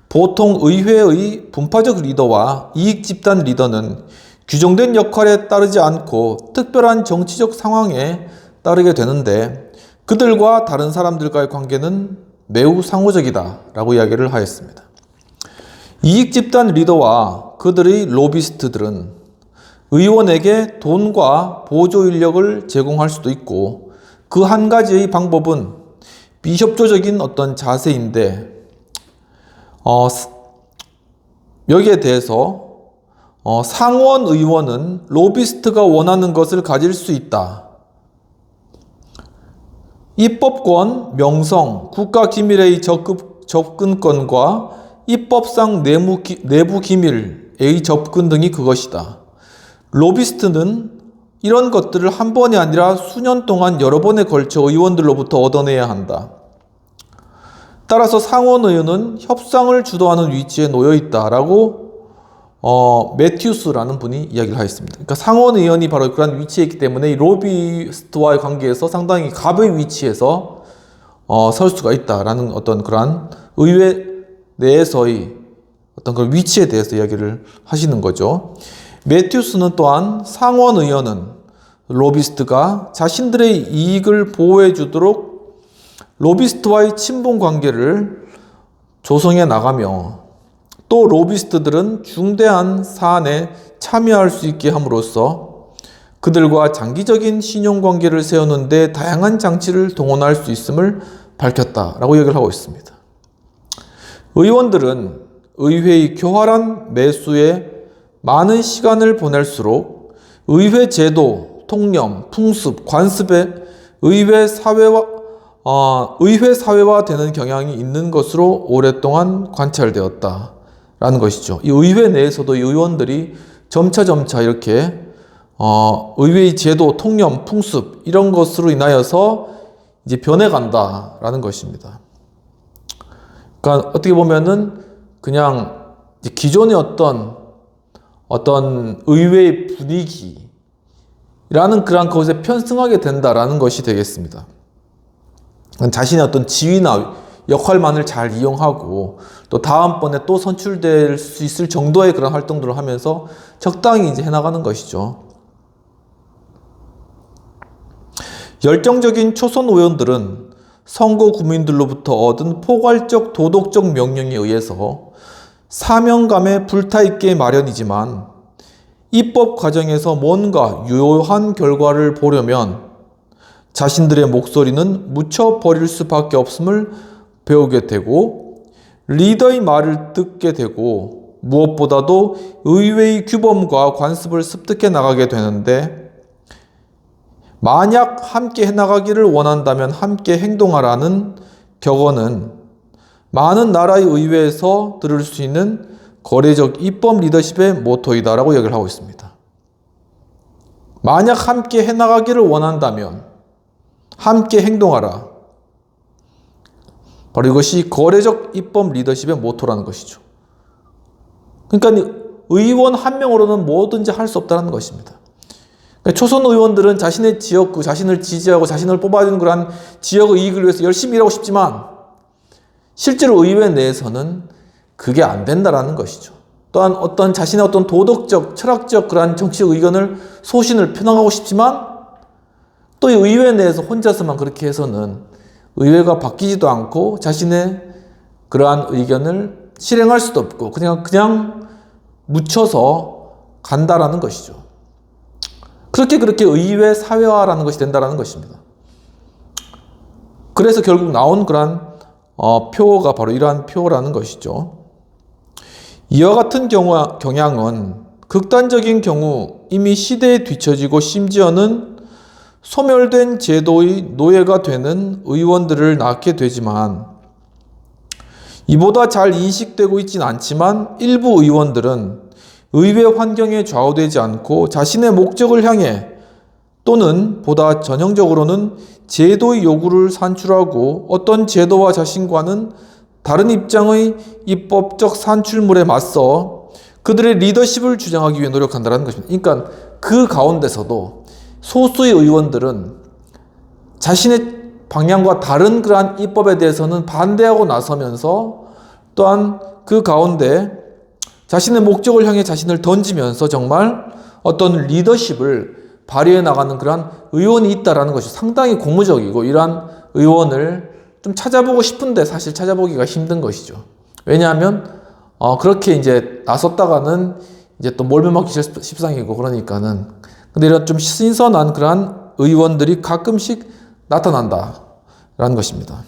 보통 의회의 분파적 리더와 이익 집단 리더는 규정된 역할에 따르지 않고 특별한 정치적 상황에 따르게 되는데 그들과 다른 사람들과의 관계는 매우 상호적이다 라고 이야기를 하였습니다. 이익 집단 리더와 그들의 로비스트들은 의원에게 돈과 보조 인력을 제공할 수도 있고 그 한 가지의 방법은 비협조적인 어떤 자세인데, 여기에 대해서 상원 의원은 로비스트가 원하는 것을 가질 수 있다. 입법권, 명성, 국가기밀의 접근권과 입법상 내부 기밀의 접근 등이 그것이다. 로비스트는 이런 것들을 한 번이 아니라 수년 동안 여러 번에 걸쳐 의원들로부터 얻어내야 한다. 따라서 상원의원은 협상을 주도하는 위치에 놓여 있다라고 매튜스라는 분이 이야기를 하였습니다. 그러니까 상원의원이 바로 그런 위치에 있기 때문에 이 로비스트와의 관계에서 상당히 갑의 위치에서 설 수가 있다라는 어떤 그러한 의회 내에서의 어떤 그런 위치에 대해서 이야기를 하시는 거죠. 매튜스는 또한 상원의원은 로비스트가 자신들의 이익을 보호해 주도록 로비스트와의 친분 관계를 조성해 나가며, 또 로비스트들은 중대한 사안에 참여할 수 있게 함으로써 그들과 장기적인 신용관계를 세우는 데 다양한 장치를 동원할 수 있음을 밝혔다라고 얘기를 하고 있습니다. 의원들은 의회의 교활한 매수에 많은 시간을 보낼수록 의회 제도, 통념, 풍습, 관습에 의회 사회화되는 경향이 있는 것으로 오랫동안 관찰되었다라는 것이죠. 이 의회 내에서도 이 의원들이 점차 이렇게 의회의 제도, 통념, 풍습 이런 것으로 인하여서 이제 변해간다라는 것입니다. 그러니까 어떻게 보면은 그냥 이제 기존의 어떤 의회의 분위기라는 그런 것에 편승하게 된다라는 것이 되겠습니다. 자신의 어떤 지위나 역할만을 잘 이용하고 또 다음번에 또 선출될 수 있을 정도의 그런 활동들을 하면서 적당히 이제 해나가는 것이죠. 열정적인 초선 의원들은 선거 국민들로부터 얻은 포괄적 도덕적 명령에 의해서 사명감에 불타있게 마련이지만 입법 과정에서 뭔가 유효한 결과를 보려면 자신들의 목소리는 묻혀버릴 수밖에 없음을 배우게 되고 리더의 말을 듣게 되고 무엇보다도 의회의 규범과 관습을 습득해 나가게 되는데, 만약 함께 해나가기를 원한다면 함께 행동하라는 격언은 많은 나라의 의회에서 들을 수 있는 거래적 입법 리더십의 모토이다라고 얘기를 하고 있습니다. 만약 함께 해나가기를 원한다면 함께 행동하라. 바로 이것이 거래적 입법 리더십의 모토라는 것이죠. 그러니까 의원 한 명으로는 뭐든지 할 수 없다는 것입니다. 초선 의원들은 자신의 지역구, 자신을 지지하고 자신을 뽑아주는 그러한 지역의 이익을 위해서 열심히 일하고 싶지만 실제로 의회 내에서는 그게 안 된다라는 것이죠. 또한 어떤 자신의 어떤 도덕적, 철학적 그러한 정치적 의견을 소신을 표명하고 싶지만 또 이 의회 내에서 혼자서만 그렇게 해서는 의회가 바뀌지도 않고 자신의 그러한 의견을 실행할 수도 없고 그냥 묻혀서 간다라는 것이죠. 그렇게 의회 사회화라는 것이 된다라는 것입니다. 그래서 결국 나온 그러한 표가 바로 이러한 표라는 것이죠. 이와 같은 경향은 극단적인 경우 이미 시대에 뒤처지고 심지어는 소멸된 제도의 노예가 되는 의원들을 낳게 되지만, 이보다 잘 인식되고 있지는 않지만 일부 의원들은 의회 환경에 좌우되지 않고 자신의 목적을 향해 또는 보다 전형적으로는 제도의 요구를 산출하고 어떤 제도와 자신과는 다른 입장의 입법적 산출물에 맞서 그들의 리더십을 주장하기 위해 노력한다는 것입니다. 그러니까 그 가운데서도 소수의 의원들은 자신의 방향과 다른 그러한 입법에 대해서는 반대하고 나서면서 또한 그 가운데 자신의 목적을 향해 자신을 던지면서 정말 어떤 리더십을 발휘해 나가는 그러한 의원이 있다라는 것이 상당히 고무적이고, 이러한 의원을 좀 찾아보고 싶은데 사실 찾아보기가 힘든 것이죠. 왜냐하면 그렇게 이제 나섰다가는 이제 또 몰매맞기 십상이고 그러니까는. 근데 이런 좀 신선한 그러한 의원들이 가끔씩 나타난다라는 것입니다.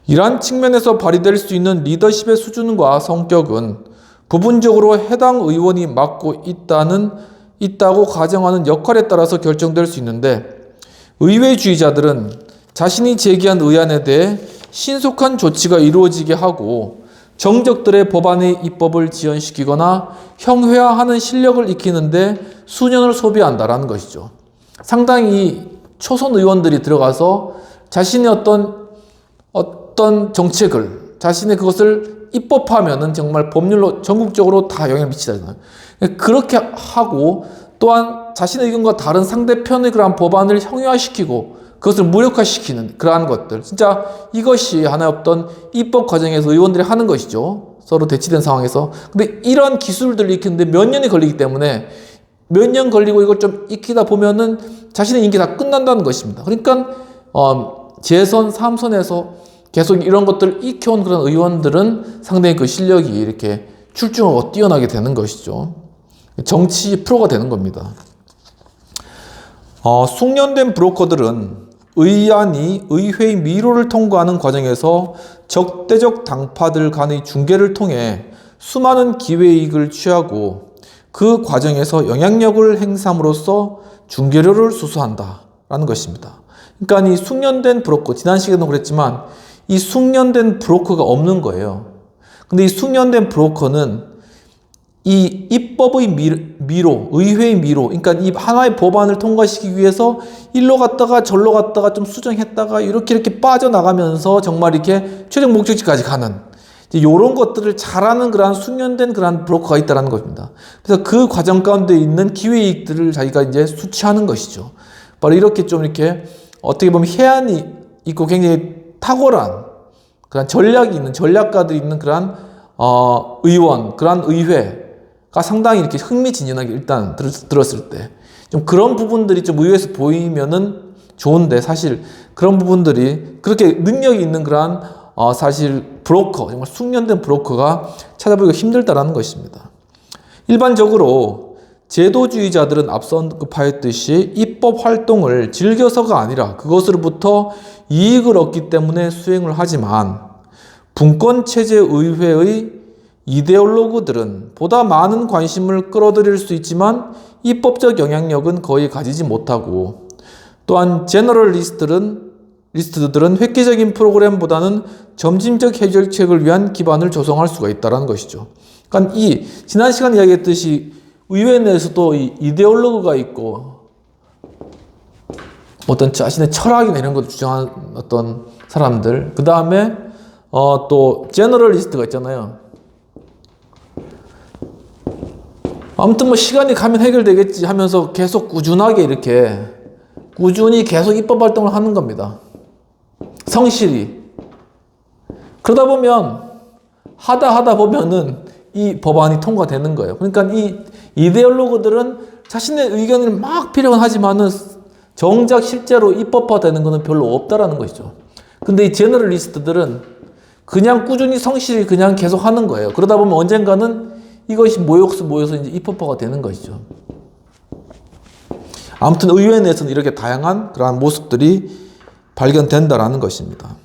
이러한 측면에서 발휘될 수 있는 리더십의 수준과 성격은 부분적으로 해당 의원이 맡고 있다고 가정하는 역할에 따라서 결정될 수 있는데, 의회주의자들은 자신이 제기한 의안에 대해 신속한 조치가 이루어지게 하고 정적들의 법안의 입법을 지연시키거나 형회화하는 실력을 익히는데 수년을 소비한다라는 것이죠. 상당히 초선 의원들이 들어가서 자신의 어떤 정책을, 자신의 그것을 입법하면은 정말 법률로 전국적으로 다 영향을 미치잖아요. 그렇게 하고 또한 자신의 의견과 다른 상대편의 그러한 법안을 형용화시키고 그것을 무력화시키는 그러한 것들, 진짜 이것이 하나의 어떤 입법 과정에서 의원들이 하는 것이죠. 서로 대치된 상황에서. 근데 이런 기술들을 익히는데 몇 년이 걸리기 때문에 몇 년 걸리고 이걸 좀 익히다 보면은 자신의 임기 다 끝난다는 것입니다. 그러니까 재선, 3선에서 계속 이런 것들을 익혀온 그런 의원들은 상당히 그 실력이 이렇게 출중하고 뛰어나게 되는 것이죠. 정치 프로가 되는 겁니다. 숙련된 브로커들은 의안이 의회의 미로를 통과하는 과정에서 적대적 당파들 간의 중개를 통해 수많은 기회이익을 취하고 그 과정에서 영향력을 행사함으로써 중개료를 수수한다라는 것입니다. 그러니까 이 숙련된 브로커, 지난 시간에도 그랬지만 이 숙련된 브로커가 없는 거예요. 근데 이 숙련된 브로커는 이 입법의 미로, 의회의 미로, 그러니까 이 하나의 법안을 통과시키기 위해서 일로 갔다가 절로 갔다가 좀 수정했다가 이렇게 빠져나가면서 정말 이렇게 최종 목적지까지 가는 이런 것들을 잘하는 그러한 숙련된 그러한 브로커가 있다는 겁니다. 그래서 그 과정 가운데 있는 기회이익들을 자기가 이제 수취하는 것이죠. 바로 이렇게 좀 이렇게 어떻게 보면 해안이 있고 굉장히 탁월한 그런 전략이 있는 전략가들이 있는 그러한 의원, 그러한 의회가 상당히 이렇게 흥미진진하게 일단 들었을 때 좀 그런 부분들이 좀 의회에서 보이면은 좋은데, 사실 그런 부분들이 그렇게 능력이 있는 그러한 사실 브로커, 정말 숙련된 브로커가 찾아보기가 힘들다라는 것입니다. 일반적으로 제도주의자들은 앞서 언급하였듯이 입법 활동을 즐겨서가 아니라 그것으로부터 이익을 얻기 때문에 수행을 하지만, 분권체제 의회의 이데올로그들은 보다 많은 관심을 끌어들일 수 있지만 입법적 영향력은 거의 가지지 못하고, 또한 제너럴리스트들은 획기적인 프로그램보다는 점진적 해결책을 위한 기반을 조성할 수가 있다는 것이죠. 그러니까 이 지난 시간에 이야기했듯이 의회 내에서도 이 이데올로그가 있고 어떤 자신의 철학이나 이런 것을 주장하는 어떤 사람들, 그 다음에 또 제너럴리스트가 있잖아요. 아무튼 뭐 시간이 가면 해결되겠지 하면서 계속 꾸준하게 이렇게 꾸준히 계속 입법 활동을 하는 겁니다. 성실히. 그러다 보면 하다 보면은 이 법안이 통과되는 거예요. 그러니까 이 이데올로그들은 자신의 의견을 막 필요는 하지만은 정작 실제로 입법화되는 것은 별로 없다라는 것이죠. 근데 이 제너럴리스트들은 그냥 꾸준히 성실히 그냥 계속 하는 거예요. 그러다 보면 언젠가는 이것이 모여서 이제 입법화가 되는 것이죠. 아무튼 의회 내에서는 이렇게 다양한 그러한 모습들이 발견된다라는 것입니다.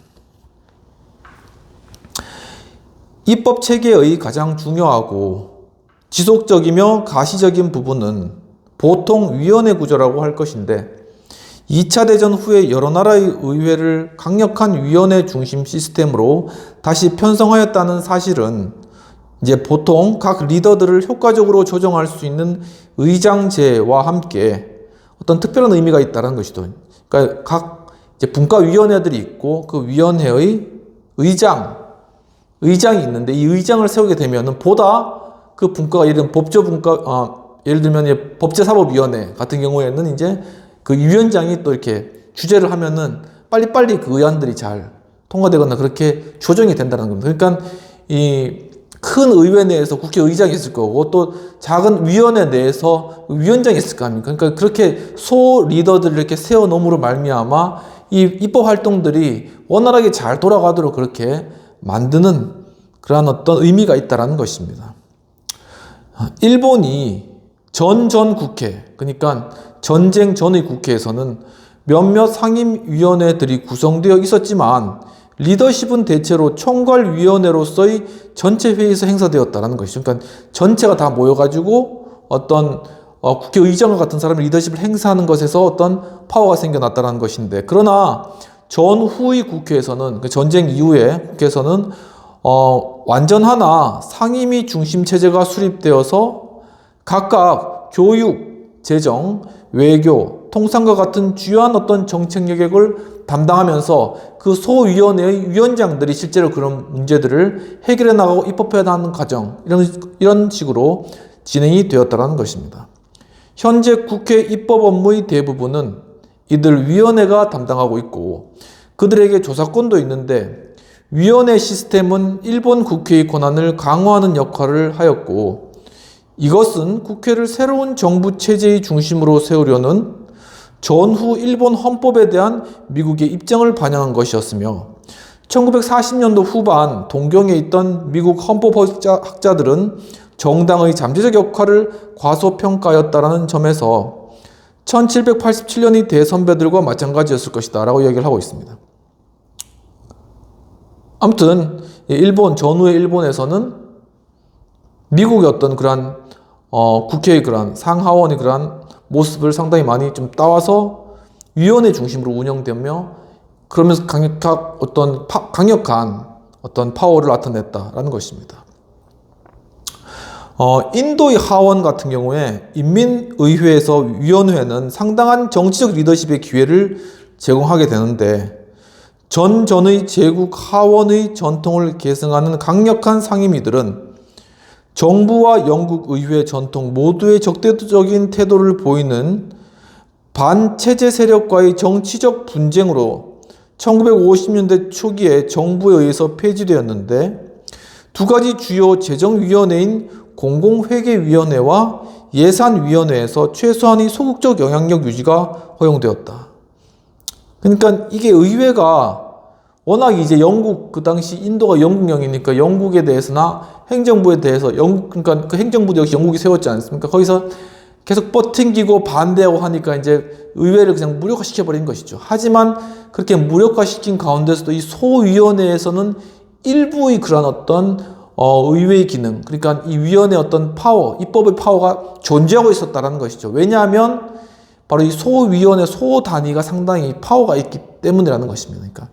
입법 체계의 가장 중요하고 지속적이며 가시적인 부분은 보통 위원회 구조라고 할 것인데, 2차 대전 후에 여러 나라의 의회를 강력한 위원회 중심 시스템으로 다시 편성하였다는 사실은 이제 보통 각 리더들을 효과적으로 조정할 수 있는 의장제와 함께 어떤 특별한 의미가 있다는 것이죠. 그러니까 각 이제 분과위원회들이 있고 그 위원회의 의장이 있는데, 이 의장을 세우게 되면은 보다 그 분과가 예를 들면 예를 들면 법제사법위원회 같은 경우에는 이제 그 위원장이 또 이렇게 주재를 하면은 빨리빨리 그 의안들이 잘 통과되거나 그렇게 조정이 된다는 겁니다. 그러니까 이 큰 의회 내에서 국회의장이 있을 거고 또 작은 위원회 내에서 위원장이 있을 거 아닙니까? 그러니까 그렇게 소 리더들을 이렇게 세워놓음으로 말미암아 이 입법 활동들이 원활하게 잘 돌아가도록 그렇게 만드는 그러한 어떤 의미가 있다라는 것입니다. 일본이 전 국회, 그러니까 전쟁 전의 국회에서는 몇몇 상임위원회들이 구성되어 있었지만 리더십은 대체로 총괄위원회로서의 전체 회의에서 행사되었다는 것이죠. 그러니까 전체가 다 모여가지고 어떤 국회의장과 같은 사람이 리더십을 행사하는 것에서 어떤 파워가 생겨났다는 것인데, 그러나 전후의 국회에서는, 그 전쟁 이후에 국회에서는 완전 하나 상임위 중심 체제가 수립되어서 각각 교육, 재정, 외교, 통상과 같은 주요한 어떤 정책 영역을 담당하면서 그 소위원회의 위원장들이 실제로 그런 문제들을 해결해 나가고 입법해 나가는 과정, 이런 식으로 진행이 되었다는 것입니다. 현재 국회 입법 업무의 대부분은 이들 위원회가 담당하고 있고 그들에게 조사권도 있는데, 위원회 시스템은 일본 국회의 권한을 강화하는 역할을 하였고, 이것은 국회를 새로운 정부 체제의 중심으로 세우려는 전후 일본 헌법에 대한 미국의 입장을 반영한 것이었으며, 1940년도 후반 동경에 있던 미국 헌법학자들은 정당의 잠재적 역할을 과소평가하였다는 점에서 1787년의 대선배들과 마찬가지였을 것이다 라고 이야기를 하고 있습니다. 아무튼 일본, 전후의 일본에서는 미국의 어떤 그러한 국회의 그러한 상하원의 그러한 모습을 상당히 많이 좀 따와서 위원회 중심으로 운영되며, 그러면서 강력한 어떤 파워를 나타냈다라는 것입니다. 인도의 하원 같은 경우에 인민의회에서 위원회는 상당한 정치적 리더십의 기회를 제공하게 되는데, 전의 제국 하원의 전통을 계승하는 강력한 상임위들은 정부와 영국 의회 전통 모두의 적대적인 태도를 보이는 반체제 세력과의 정치적 분쟁으로 1950년대 초기에 정부에 의해서 폐지되었는데, 두 가지 주요 재정위원회인 공공회계위원회와 예산위원회에서 최소한의 소극적 영향력 유지가 허용되었다. 그러니까 이게 의회가 워낙 이제 영국, 그 당시 인도가 영국령이니까 영국에 대해서나 행정부에 대해서 그러니까 그 행정부도 역시 영국이 세웠지 않습니까? 거기서 계속 버팅기고 반대하고 하니까 이제 의회를 그냥 무력화시켜버린 것이죠. 하지만 그렇게 무력화시킨 가운데서도 이 소위원회에서는 일부의 그런 어떤 의회의 기능, 그러니까 이 위원회의 어떤 파워, 입법의 파워가 존재하고 있었다는 것이죠. 왜냐하면 바로 이 소위원회, 소단위가 상당히 파워가 있기 때문이라는 것입니다. 그러니까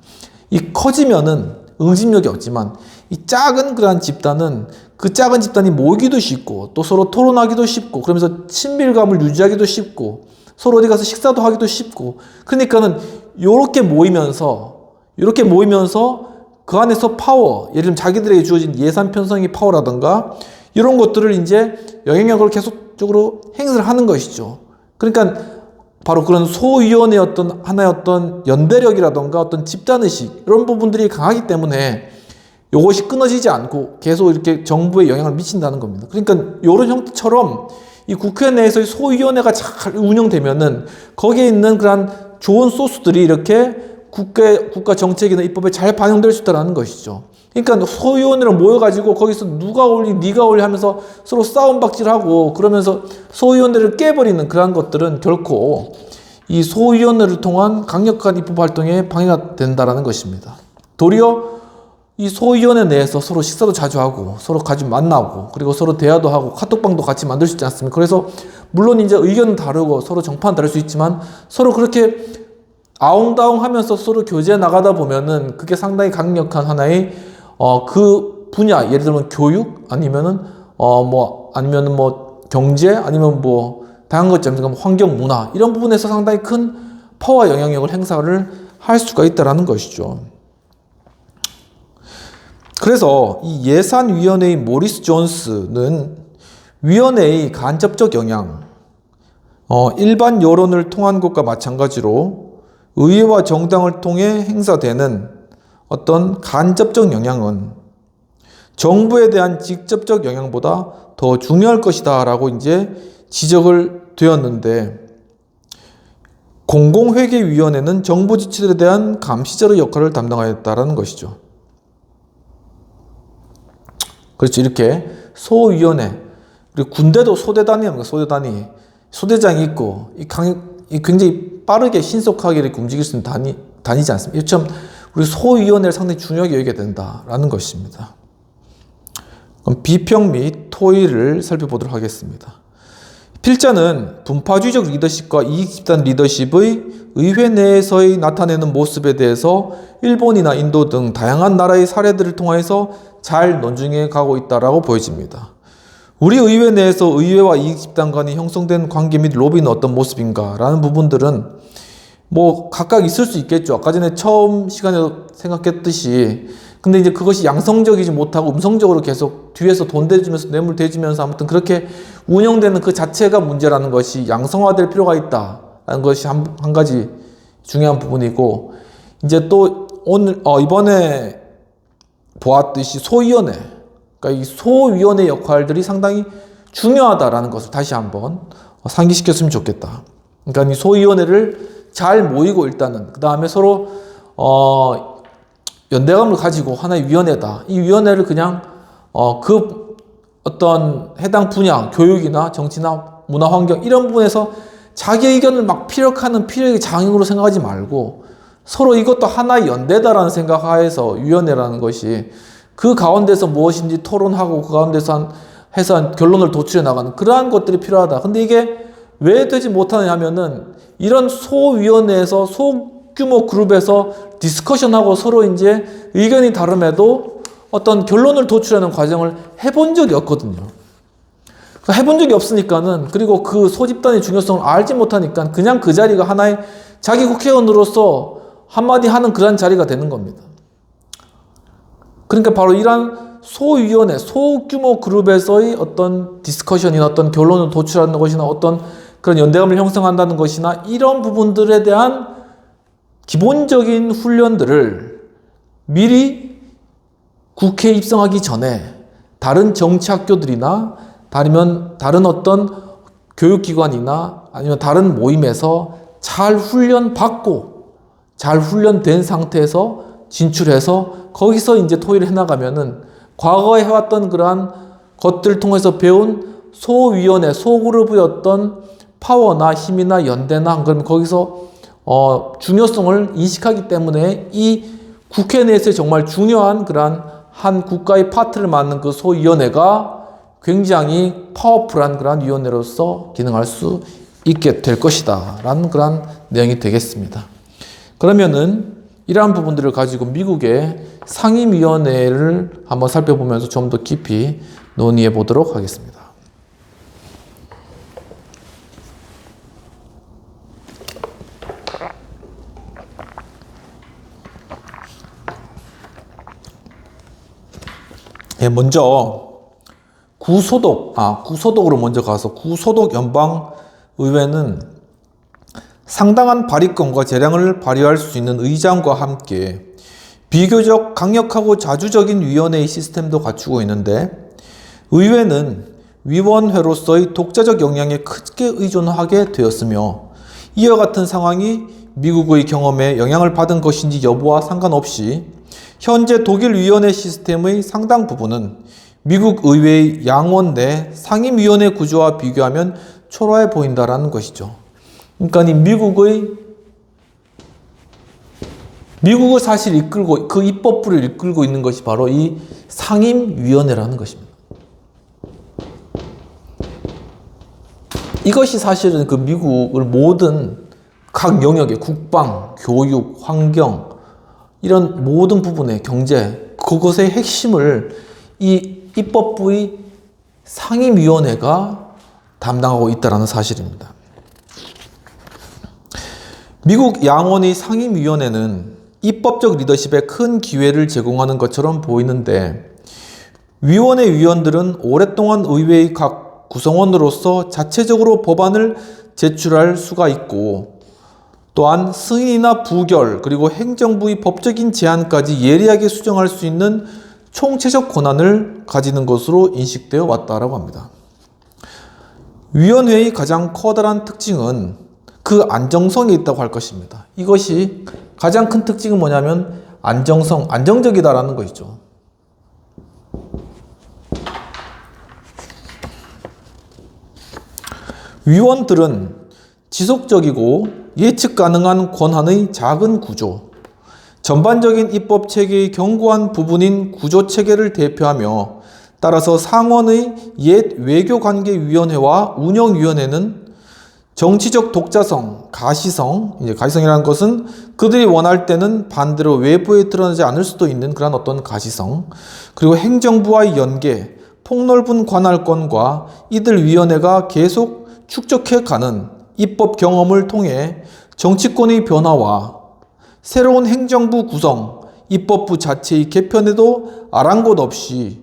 이 커지면은 응집력이 없지만 이 작은 그러한 집단은 그 작은 집단이 모이기도 쉽고 또 서로 토론하기도 쉽고 그러면서 친밀감을 유지하기도 쉽고 서로 어디 가서 식사도 하기도 쉽고, 그러니까는 이렇게 모이면서 그 안에서 파워, 예를 들면 자기들에게 주어진 예산 편성의 파워라든가 이런 것들을 이제 영향력을 계속적으로 행사를 하는 것이죠. 그러니까 바로 그런 소위원회의 하나의 어떤 연대력이라든가 어떤 집단의식, 이런 부분들이 강하기 때문에 이것이 끊어지지 않고 계속 이렇게 정부에 영향을 미친다는 겁니다. 그러니까 이런 형태처럼 이 국회 내에서의 소위원회가 잘 운영되면은 거기에 있는 그런 좋은 소스들이 이렇게 국가 정책이나 입법에 잘 반영될 수 있다는 것이죠. 그러니까 소위원회로 모여가지고 거기서 누가 올리, 네가 올리 하면서 서로 싸움박질하고 그러면서 소위원회를 깨버리는 그러한 것들은 결코 이 소위원회를 통한 강력한 입법 활동에 방해가 된다는 것입니다. 도리어 이 소위원회 내에서 서로 식사도 자주 하고 서로 같이 만나고 그리고 서로 대화도 하고 카톡방도 같이 만들 수 있지 않습니까? 그래서 물론 이제 의견은 다르고 서로 정파는 다를 수 있지만 서로 그렇게 아웅다웅 하면서 서로 교제해 나가다 보면은 그게 상당히 강력한 하나의 그 분야, 예를 들면 교육 아니면은 아니면은 경제 아니면 다양한 것 있잖아요. 환경 문화 이런 부분에서 상당히 큰 파워와 영향력을 행사를 할 수가 있다라는 것이죠. 그래서 이 예산위원회의 모리스 존스는 위원회의 간접적 영향, 일반 여론을 통한 것과 마찬가지로 의회와 정당을 통해 행사되는 어떤 간접적 영향은 정부에 대한 직접적 영향보다 더 중요할 것이다 라고 이제 지적을 되었는데, 공공회계위원회는 정부 지침에 대한 감시자의 역할을 담당하였다라는 것이죠. 그렇죠. 이렇게 소위원회, 그리고 군대도 소대단위 합니까? 소대장이 있고, 굉장히 빠르게 신속하게 이렇게 움직일 수 있는 단위지 않습니까? 이처럼 우리 소위원회를 상당히 중요하게 여겨야 된다라는 것입니다. 그럼 비평 및 토의를 살펴보도록 하겠습니다. 필자는 분파주의적 리더십과 이익집단 리더십의 의회 내에서의 나타내는 모습에 대해서 일본이나 인도 등 다양한 나라의 사례들을 통해서 잘 논증해 가고 있다고 보여집니다. 우리 의회 내에서 의회와 이익집단 간이 형성된 관계 및 로비는 어떤 모습인가 라는 부분들은 뭐 각각 있을 수 있겠죠. 아까 전에 처음 시간에 생각했듯이 근데 이제 그것이 양성적이지 못하고 음성적으로 계속 뒤에서 돈 대주면서 뇌물 대주면서 아무튼 그렇게 운영되는 그 자체가 문제라는 것이 양성화될 필요가 있다라는 것이 한 가지 중요한 부분이고, 이제 또 오늘 이번에 보았듯이 소위원회, 그러니까 이 소위원회 역할들이 상당히 중요하다라는 것을 다시 한번 상기시켰으면 좋겠다. 그러니까 이 소위원회를 잘 모이고 일단은 그 다음에 서로 연대감을 가지고 하나의 위원회다. 이 위원회를 그냥 그 어떤 해당 분야, 교육이나 정치나 문화 환경 이런 부분에서 자기 의견을 막 피력하는 피력의 장애으로 생각하지 말고 서로 이것도 하나의 연대다라는 생각하에서 위원회라는 것이 그 가운데서 무엇인지 토론하고 그 가운데서 해서 결론을 도출해 나가는 그러한 것들이 필요하다. 근데 이게 왜 되지 못하느냐 하면은 이런 소위원회에서 소규모 그룹에서 디스커션하고 서로 이제 의견이 다름에도 어떤 결론을 도출하는 과정을 해본 적이 없거든요. 해본 적이 없으니까는, 그리고 그 소집단의 중요성을 알지 못하니까 그냥 그 자리가 하나의 자기 국회의원으로서 한마디 하는 그런 자리가 되는 겁니다. 그러니까 바로 이러한 소위원회, 소규모 그룹에서의 어떤 디스커션이나 어떤 결론을 도출하는 것이나 어떤 그런 연대감을 형성한다는 것이나 이런 부분들에 대한 기본적인 훈련들을 미리 국회에 입성하기 전에 다른 정치학교들이나 아니면 다른 어떤 교육기관이나 아니면 다른 모임에서 잘 훈련받고 잘 훈련된 상태에서 진출해서 거기서 이제 토의를 해나가면은 과거에 해왔던 그러한 것들을 통해서 배운 소위원회, 소그룹의 어떤 파워나 힘이나 연대나 그러면 거기서 중요성을 인식하기 때문에 이 국회 내에서 정말 중요한 그러한 한 국가의 파트를 맡는 그 소위원회가 굉장히 파워풀한 그러한 위원회로서 기능할 수 있게 될 것이다 라는 그러한 내용이 되겠습니다. 그러면은 이러한 부분들을 가지고 미국의 상임위원회를 한번 살펴보면서 좀 더 깊이 논의해 보도록 하겠습니다. 먼저 구소독으로 먼저 가서 구소독 연방의회는 상당한 발의권과 재량을 발휘할 수 있는 의장과 함께 비교적 강력하고 자주적인 위원회의 시스템도 갖추고 있는데, 의회는 위원회로서의 독자적 영향에 크게 의존하게 되었으며 이와 같은 상황이 미국의 경험에 영향을 받은 것인지 여부와 상관없이 현재 독일 위원회 시스템의 상당 부분은 미국 의회의 양원 내 상임위원회 구조와 비교하면 초라해 보인다라는 것이죠. 그러니까 이 미국을 사실 이끌고 그 입법부를 이끌고 있는 것이 바로 이 상임위원회라는 것입니다. 이것이 사실은 그 미국을 모든 각 영역의 국방, 교육, 환경 이런 모든 부분의 경제 그것의 핵심을 이 입법부의 상임위원회가 담당하고 있다는 사실입니다. 미국 양원의 상임위원회는 입법적 리더십에 큰 기회를 제공하는 것처럼 보이는데, 위원회 위원들은 오랫동안 의회의 각 구성원으로서 자체적으로 법안을 제출할 수가 있고, 또한 승인이나 부결 그리고 행정부의 법적인 제한까지 예리하게 수정할 수 있는 총체적 권한을 가지는 것으로 인식되어 왔다라고 합니다. 위원회의 가장 커다란 특징은 그 안정성에 있다고 할 것입니다. 이것이 가장 큰 특징은 뭐냐면 안정적이다라는 것이죠. 위원들은 지속적이고 예측 가능한 권한의 작은 구조, 전반적인 입법 체계의 견고한 부분인 구조 체계를 대표하며 따라서 상원의 옛 외교관계위원회와 운영위원회는 정치적 독자성, 가시성, 이제 가시성이라는 것은 그들이 원할 때는 반대로 외부에 드러나지 않을 수도 있는 그런 어떤 가시성, 그리고 행정부와의 연계, 폭넓은 관할권과 이들 위원회가 계속 축적해가는 입법 경험을 통해 정치권의 변화와 새로운 행정부 구성, 입법부 자체의 개편에도 아랑곳 없이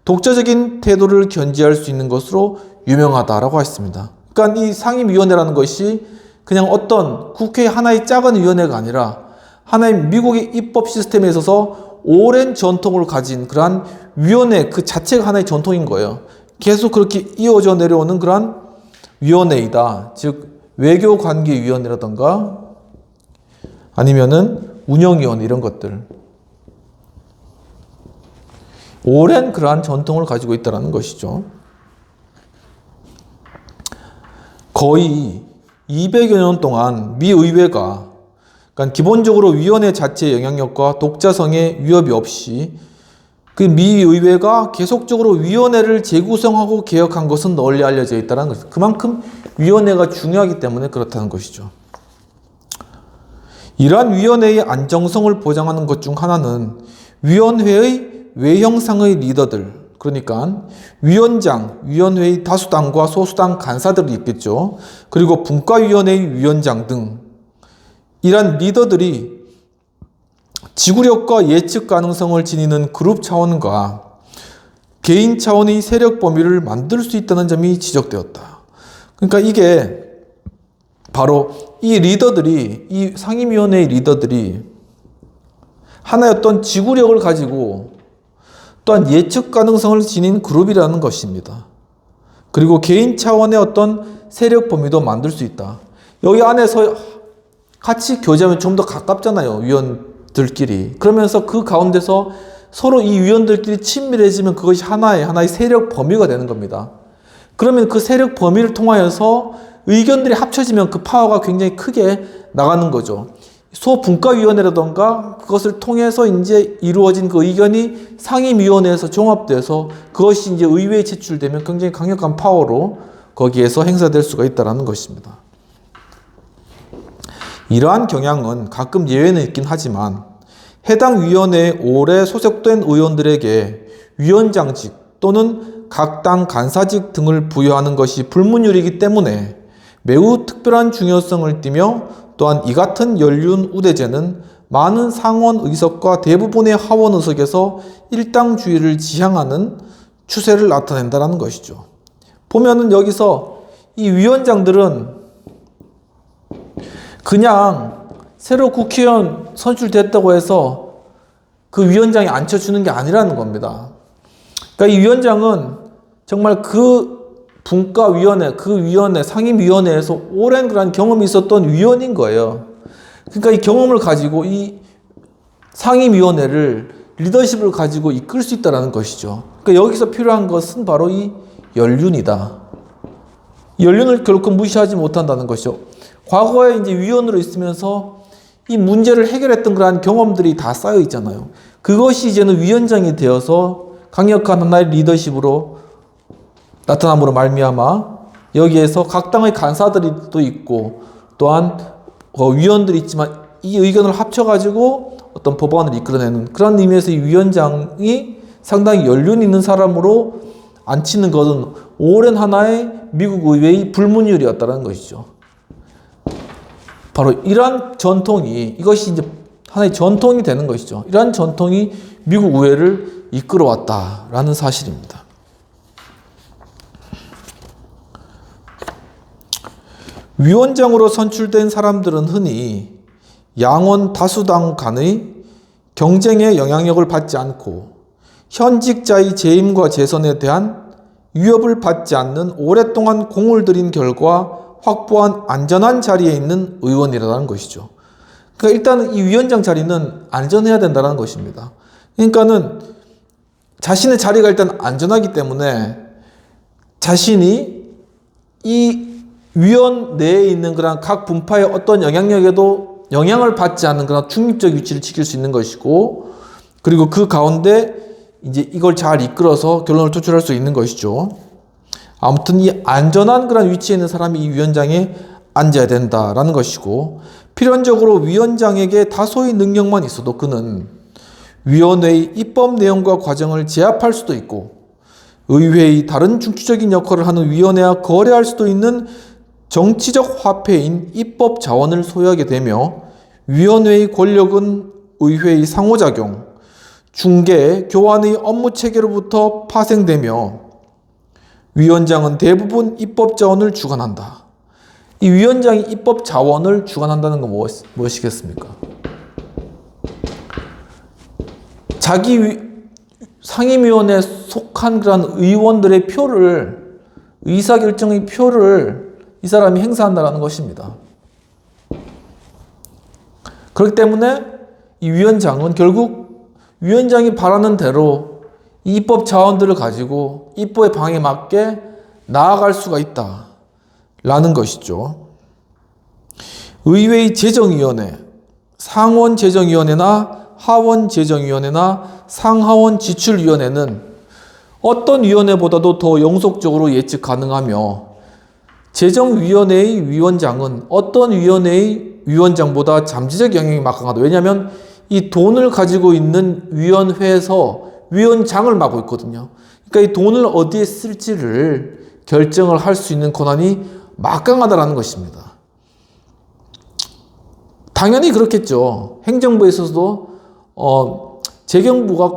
독자적인 태도를 견지할 수 있는 것으로 유명하다라고 했습니다. 그러니까 이 상임위원회라는 것이 그냥 어떤 국회의 하나의 작은 위원회가 아니라 하나의 미국의 입법 시스템에 있어서 오랜 전통을 가진 그러한 위원회 그 자체가 하나의 전통인 거예요. 계속 그렇게 이어져 내려오는 그러한 위원회이다. 즉 외교관계위원회라든가 아니면은 운영위원회 이런 것들. 오랜 그러한 전통을 가지고 있다는 것이죠. 거의 200여 년 동안 미 의회가 그러니까 기본적으로 위원회 자체의 영향력과 독자성에 위협이 없이 그 미 의회가 계속적으로 위원회를 재구성하고 개혁한 것은 널리 알려져 있다는 것입니다. 그만큼 위원회가 중요하기 때문에 그렇다는 것이죠. 이러한 위원회의 안정성을 보장하는 것 중 하나는 위원회의 외형상의 리더들, 그러니까 위원장, 위원회의 다수당과 소수당 간사들이 있겠죠. 그리고 분과위원회의 위원장 등 이러한 리더들이 지구력과 예측 가능성을 지니는 그룹 차원과 개인 차원의 세력 범위를 만들 수 있다는 점이 지적되었다. 그러니까 이게 바로 이 리더들이, 이 상임위원회의 리더들이 하나의 어떤 지구력을 가지고 또한 예측 가능성을 지닌 그룹이라는 것입니다. 그리고 개인 차원의 어떤 세력 범위도 만들 수 있다. 여기 안에서 같이 교제하면 좀 더 가깝잖아요. 위원들끼리. 그러면서 그 가운데서 서로 이 위원들끼리 친밀해지면 그것이 하나의 세력 범위가 되는 겁니다. 그러면 그 세력 범위를 통하여서 의견들이 합쳐지면 그 파워가 굉장히 크게 나가는 거죠. 소분과위원회라던가 그것을 통해서 이제 이루어진 그 의견이 상임위원회에서 종합돼서 그것이 이제 의회에 제출되면 굉장히 강력한 파워로 거기에서 행사될 수가 있다는 것입니다. 이러한 경향은 가끔 예외는 있긴 하지만 해당 위원회에 오래 소속된 의원들에게 위원장직 또는 각 당 간사직 등을 부여하는 것이 불문율이기 때문에 매우 특별한 중요성을 띠며 또한 이 같은 연륜 우대제는 많은 상원 의석과 대부분의 하원 의석에서 일당주의를 지향하는 추세를 나타낸다는 것이죠. 보면은 여기서 이 위원장들은 그냥 새로 국회의원 선출됐다고 해서 그 위원장이 앉혀주는 게 아니라는 겁니다. 그러니까 이 위원장은 정말 그 분과위원회, 그 위원회, 상임위원회에서 오랜 그런 경험이 있었던 위원인 거예요. 그러니까 이 경험을 가지고 이 상임위원회를 리더십을 가지고 이끌 수 있다는 것이죠. 그러니까 여기서 필요한 것은 바로 이 연륜이다. 연륜을 결코 무시하지 못한다는 것이죠. 과거에 이제 위원으로 있으면서 이 문제를 해결했던 그러한 경험들이 다 쌓여 있잖아요. 그것이 이제는 위원장이 되어서 강력한 하나의 리더십으로 나타남으로 말미암아 여기에서 각 당의 간사들이 또 있고 또한 위원들이 있지만 이 의견을 합쳐가지고 어떤 법안을 이끌어내는 그런 의미에서 이 위원장이 상당히 연륜 있는 사람으로 앉히는 것은 오랜 하나의 미국 의회의 불문율이었다는 것이죠. 바로 이러한 전통이 이것이 이제 하나의 전통이 되는 것이죠. 이러한 전통이 미국 의회를 이끌어왔다라는 사실입니다. 위원장으로 선출된 사람들은 흔히 양원 다수당 간의 경쟁에 영향력을 받지 않고 현직자의 재임과 재선에 대한 위협을 받지 않는 오랫동안 공을 들인 결과 확보한 안전한 자리에 있는 의원이라는 것이죠. 그러니까 일단은 이 위원장 자리는 안전해야 된다는 것입니다. 그러니까는 자신의 자리가 일단 안전하기 때문에 자신이 이 위원 내에 있는 그런 각 분파의 어떤 영향력에도 영향을 받지 않는 그런 중립적 위치를 지킬 수 있는 것이고, 그리고 그 가운데 이제 이걸 잘 이끌어서 결론을 도출할 수 있는 것이죠. 아무튼 이 안전한 그런 위치에 있는 사람이 이 위원장에 앉아야 된다라는 것이고, 필연적으로 위원장에게 다소의 능력만 있어도 그는 위원회의 입법 내용과 과정을 제압할 수도 있고, 의회의 다른 중추적인 역할을 하는 위원회와 거래할 수도 있는 정치적 화폐인 입법 자원을 소유하게 되며, 위원회의 권력은 의회의 상호작용, 중개, 교환의 업무 체계로부터 파생되며, 위원장은 대부분 입법 자원을 주관한다. 이 위원장이 입법 자원을 주관한다는 건 무엇이겠습니까? 자기 상임위원회에 속한 그런 의원들의 표를, 의사결정의 표를 이 사람이 행사한다는 것입니다. 그렇기 때문에 이 위원장은 결국 위원장이 바라는 대로 이 입법 자원들을 가지고 입법의 방향에 맞게 나아갈 수가 있다라는 것이죠. 의회의 재정위원회, 상원재정위원회나 하원재정위원회나 상하원 지출위원회는 어떤 위원회보다도 더 영속적으로 예측 가능하며, 재정위원회의 위원장은 어떤 위원회의 위원장보다 잠재적 영향이 막강하다. 왜냐하면 이 돈을 가지고 있는 위원회에서 위원장을 맡고 있거든요. 그러니까 이 돈을 어디에 쓸지를 결정을 할 수 있는 권한이 막강하다는 것입니다. 당연히 그렇겠죠. 행정부에 있어서도 재경부가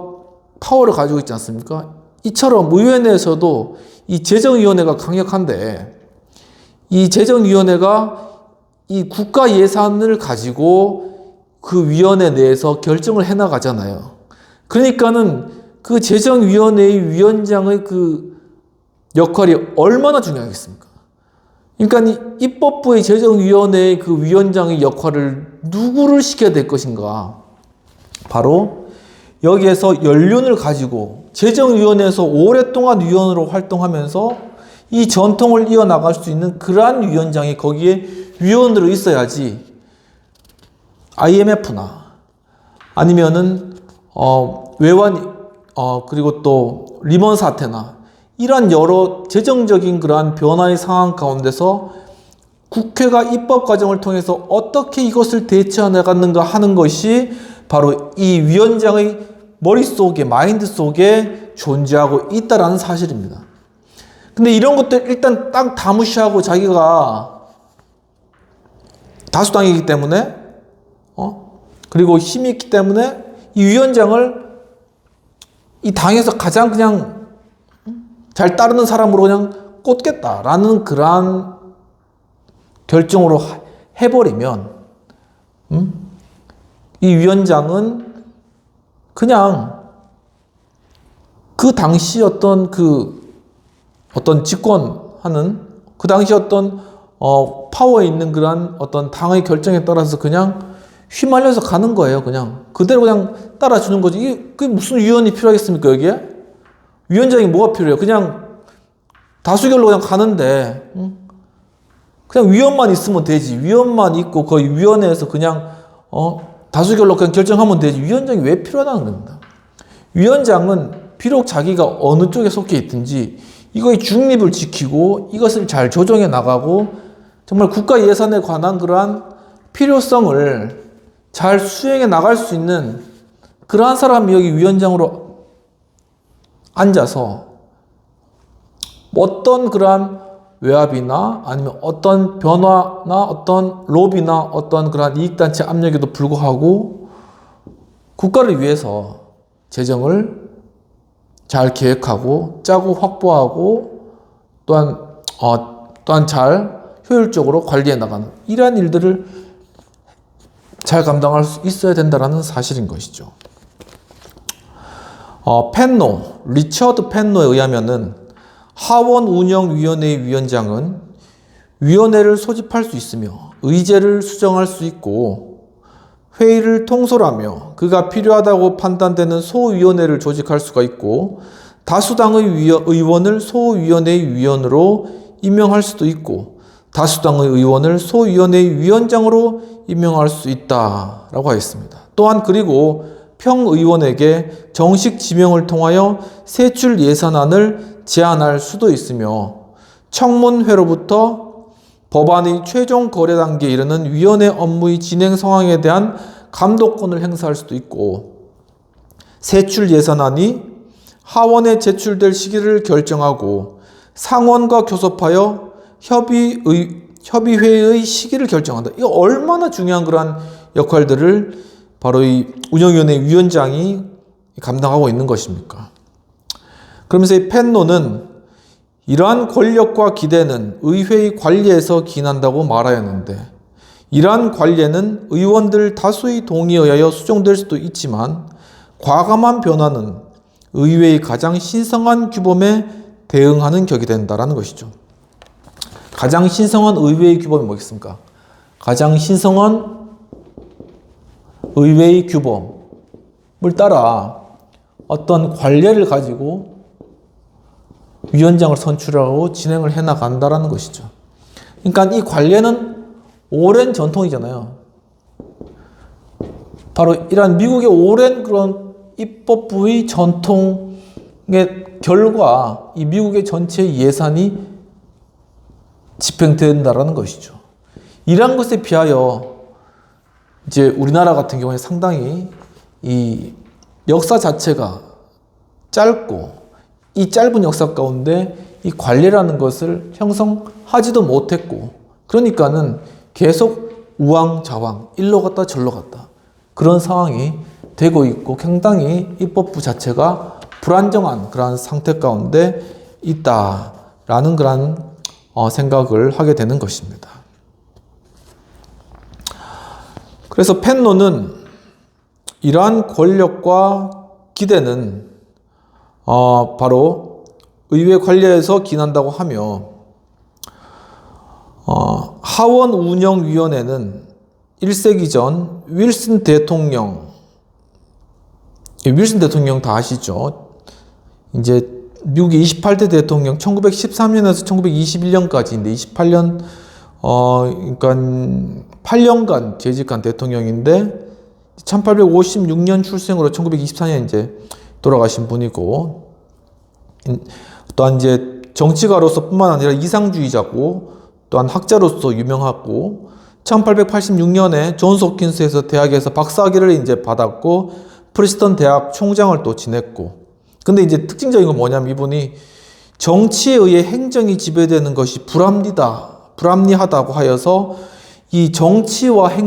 파워를 가지고 있지 않습니까? 이처럼 의회 내에서도 이 재정위원회가 강력한데, 이 재정위원회가 이 국가 예산을 가지고 그 위원회 내에서 결정을 해나가잖아요. 그러니까는 그 재정위원회의 위원장의 그 역할이 얼마나 중요하겠습니까? 그러니까 이 입법부의 재정위원회의 그 위원장의 역할을 누구를 시켜야 될 것인가? 바로 여기에서 연륜을 가지고 재정위원회에서 오랫동안 위원으로 활동하면서 이 전통을 이어나갈 수 있는 그러한 위원장이 거기에 위원으로 있어야지, IMF나 아니면은 외환 그리고 또 리먼 사태나 이러한 여러 재정적인 그러한 변화의 상황 가운데서 국회가 입법 과정을 통해서 어떻게 이것을 대처해 나갔는가 하는 것이 바로 이 위원장의 머릿속에, 마인드 속에 존재하고 있다라는 사실입니다. 근데 이런 것들 일단 딱 다 무시하고 자기가 다수당이기 때문에 그리고 힘이 있기 때문에 이 위원장을 이 당에서 가장 그냥 잘 따르는 사람으로 그냥 꽂겠다라는 그러한 결정으로 해버리면 이 위원장은 그냥 그 당시 어떤 집권하는 그 당시 어떤 파워에 있는 그러한 어떤 당의 결정에 따라서 그냥 휘말려서 가는 거예요. 그냥 그대로 그냥 따라주는 거지. 이게 무슨 위원이 필요하겠습니까? 여기에 위원장이 뭐가 필요해요? 그냥 다수결로 그냥 가는데 그냥 위원만 있으면 되지. 위원만 있고 거의 위원회에서 그냥 다수결로 그냥 결정하면 되지. 위원장이 왜 필요하다는 겁니다. 위원장은 비록 자기가 어느 쪽에 속해 있든지 이거의 중립을 지키고 이것을 잘 조정해 나가고 정말 국가 예산에 관한 그러한 필요성을 잘 수행해 나갈 수 있는 그러한 사람이 여기 위원장으로 앉아서 어떤 그러한 외압이나 아니면 어떤 변화나 어떤 로비나 어떤 그러한 이익단체 압력에도 불구하고 국가를 위해서 재정을 잘 계획하고 짜고 확보하고 또한 잘 효율적으로 관리해 나가는 이러한 일들을 잘 감당할 수 있어야 된다는 사실인 것이죠. 리처드 펜노에 의하면은 하원운영위원회의 위원장은 위원회를 소집할 수 있으며 의제를 수정할 수 있고 회의를 통솔하며 그가 필요하다고 판단되는 소위원회를 조직할 수가 있고 다수당의 의원을 소위원회의 위원으로 임명할 수도 있고 다수당의 의원을 소위원회의 위원장으로 임명할 수 있다라고 하였습니다. 또한 그리고 평의원에게 정식 지명을 통하여 세출 예산안을 제안할 수도 있으며 청문회로부터 법안의 최종 거래 단계에 이르는 위원회 업무의 진행 상황에 대한 감독권을 행사할 수도 있고 세출 예산안이 하원에 제출될 시기를 결정하고 상원과 교섭하여 협의회의 시기를 결정한다. 이거 얼마나 중요한 그러한 역할들을 바로 이 운영위원회 위원장이 감당하고 있는 것입니까? 그러면서 이 펜노는 이러한 권력과 기대는 의회의 관리에서 기인한다고 말하였는데 이러한 관리는 의원들 다수의 동의에 의하여 수정될 수도 있지만 과감한 변화는 의회의 가장 신성한 규범에 대응하는 격이 된다라는 것이죠. 가장 신성한 의회의 규범이 뭐겠습니까? 가장 신성한 의회의 규범을 따라 어떤 관례를 가지고 위원장을 선출하고 진행을 해나간다라는 것이죠. 그러니까 이 관례는 오랜 전통이잖아요. 바로 이러한 미국의 오랜 그런 입법부의 전통의 결과 이 미국의 전체 예산이 집행된다라는 것이죠. 이러한 것에 비하여 이제 우리나라 같은 경우에 상당히 이 역사 자체가 짧고 이 짧은 역사 가운데 이 관례라는 것을 형성하지도 못했고 그러니까는 계속 우왕좌왕 일로 갔다 절로 갔다 그런 상황이 되고 있고 상당히 입법부 자체가 불안정한 그러한 상태 가운데 있다라는 그런 생각을 하게 되는 것입니다. 그래서 펜노는 이러한 권력과 기대는 바로 의회 관리에서 기인한다고 하며 하원 운영위원회는 1세기 전 윌슨 대통령 다 아시죠? 이제 미국의 28대 대통령 1913년에서 1921년까지인데 28년 그러니까 8년간 재직한 대통령인데 1856년 출생으로 1924년 이제 돌아가신 분이고 또한 이제 정치가로서뿐만 아니라 이상주의자고 또한 학자로서 유명하고 1886년에 존스 홉킨스에서 대학에서 박사학위를 이제 받았고 프리스턴 대학 총장을 또 지냈고 근데 이제 특징적인 건 뭐냐면 이분이 정치에 의해 행정이 지배되는 것이 불합리하다고 하여서 이 정치하고의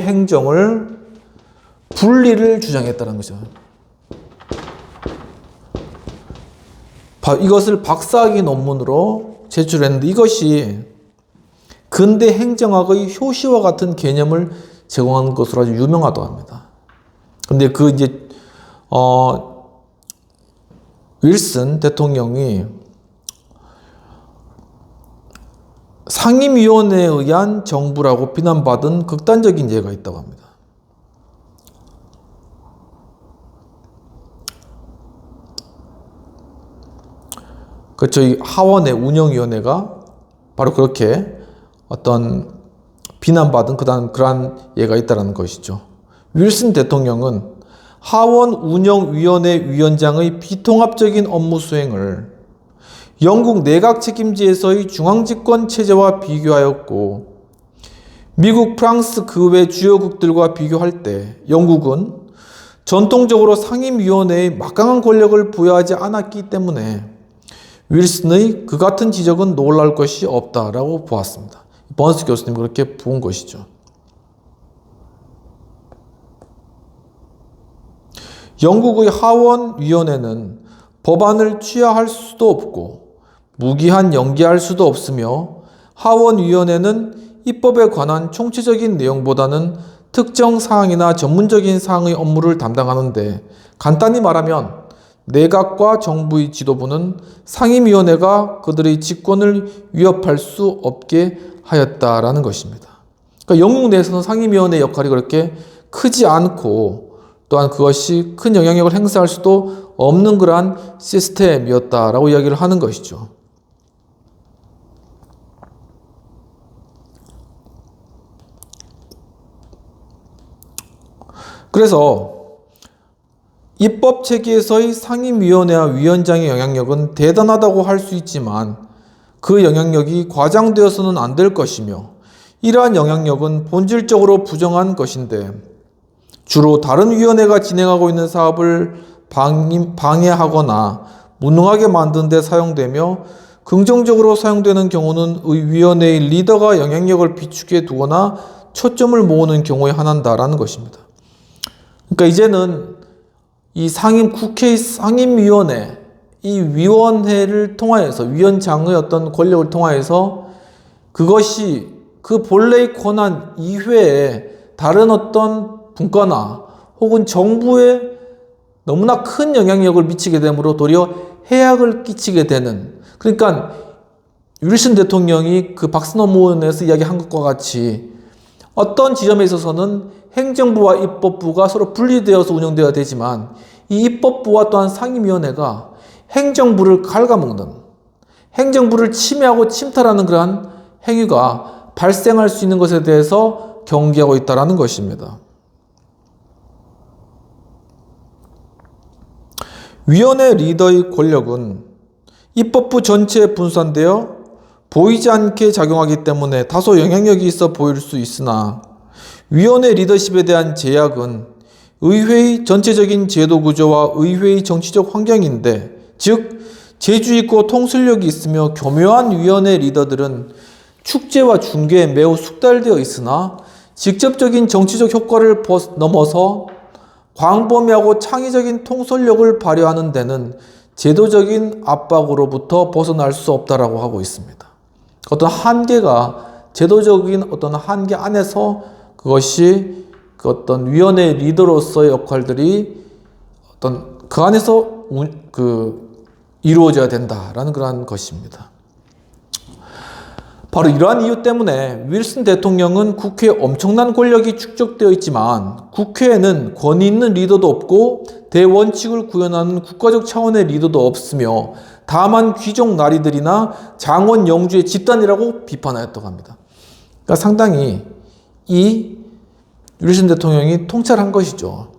행정을 분리를 주장했다는 거죠. 이것을 박사학위 논문으로 제출했는데 이것이 근대 행정학의 효시와 같은 개념을 제공한 것으로 아주 유명하다고 합니다. 근데 그 이제 윌슨 대통령이 상임위원회에 의한 정부라고 비난받은 극단적인 예가 있다고 합니다. 저희 하원의 운영위원회가 바로 그렇게 어떤 비난받은 그러한 예가 있다는 것이죠. 윌슨 대통령은 하원 운영위원회 위원장의 비통합적인 업무 수행을 영국 내각 책임제에서의 중앙집권 체제와 비교하였고 미국, 프랑스 그 외 주요국들과 비교할 때 영국은 전통적으로 상임위원회에 막강한 권력을 부여하지 않았기 때문에 윌슨의 그 같은 지적은 놀라울 것이 없다라고 보았습니다. 번스 교수님 그렇게 본 것이죠. 영국의 하원위원회는 법안을 취하할 수도 없고 무기한 연기할 수도 없으며 하원위원회는 입법에 관한 총체적인 내용보다는 특정 사항이나 전문적인 사항의 업무를 담당하는데 간단히 말하면 내각과 정부의 지도부는 상임위원회가 그들의 직권을 위협할 수 없게 하였다라는 것입니다. 그러니까 영국 내에서는 상임위원회의 역할이 그렇게 크지 않고 또한 그것이 큰 영향력을 행사할 수도 없는 그러한 시스템이었다라고 이야기를 하는 것이죠. 그래서 입법 체계에서의 상임위원회와 위원장의 영향력은 대단하다고 할 수 있지만 그 영향력이 과장되어서는 안 될 것이며 이러한 영향력은 본질적으로 부정한 것인데 주로 다른 위원회가 진행하고 있는 사업을 방해하거나 무능하게 만드는 데 사용되며 긍정적으로 사용되는 경우는 위원회의 리더가 영향력을 비축해 두거나 초점을 모으는 경우에 한한다라는 것입니다. 그러니까 이제는 이 국회의 상임위원회, 이 위원회를 통하여서 위원장의 어떤 권력을 통하여서 그것이 그 본래의 권한 이외에 다른 어떤 분과나 혹은 정부에 너무나 큰 영향력을 미치게 되므로 도리어 해악을 끼치게 되는, 그러니까 윌슨 대통령이 그 박스노무원에서 이야기한 것과 같이 어떤 지점에 있어서는 행정부와 입법부가 서로 분리되어서 운영되어야 되지만 이 입법부와 또한 상임위원회가 행정부를 갉아먹는, 행정부를 침해하고 침탈하는 그러한 행위가 발생할 수 있는 것에 대해서 경계하고 있다는 것입니다. 위원회 리더의 권력은 입법부 전체에 분산되어 보이지 않게 작용하기 때문에 다소 영향력이 있어 보일 수 있으나 위원회 리더십에 대한 제약은 의회의 전체적인 제도 구조와 의회의 정치적 환경인데, 즉 재주 있고 통솔력이 있으며 교묘한 위원회 리더들은 축제와 중계에 매우 숙달되어 있으나 직접적인 정치적 효과를 넘어서 광범위하고 창의적인 통솔력을 발휘하는 데는 제도적인 압박으로부터 벗어날 수 없다라고 하고 있습니다. 어떤 한계가, 제도적인 어떤 한계 안에서 그것이 그 어떤 위원회 리더로서의 역할들이 어떤 그 안에서 이루어져야 된다라는 그러한 것입니다. 바로 이러한 이유 때문에 윌슨 대통령은 국회에 엄청난 권력이 축적되어 있지만 국회에는 권위 있는 리더도 없고 대원칙을 구현하는 국가적 차원의 리더도 없으며 다만 귀족 나리들이나 장원 영주의 집단이라고 비판하였다고 합니다. 그러니까 상당히 이 윌슨 대통령이 통찰한 것이죠.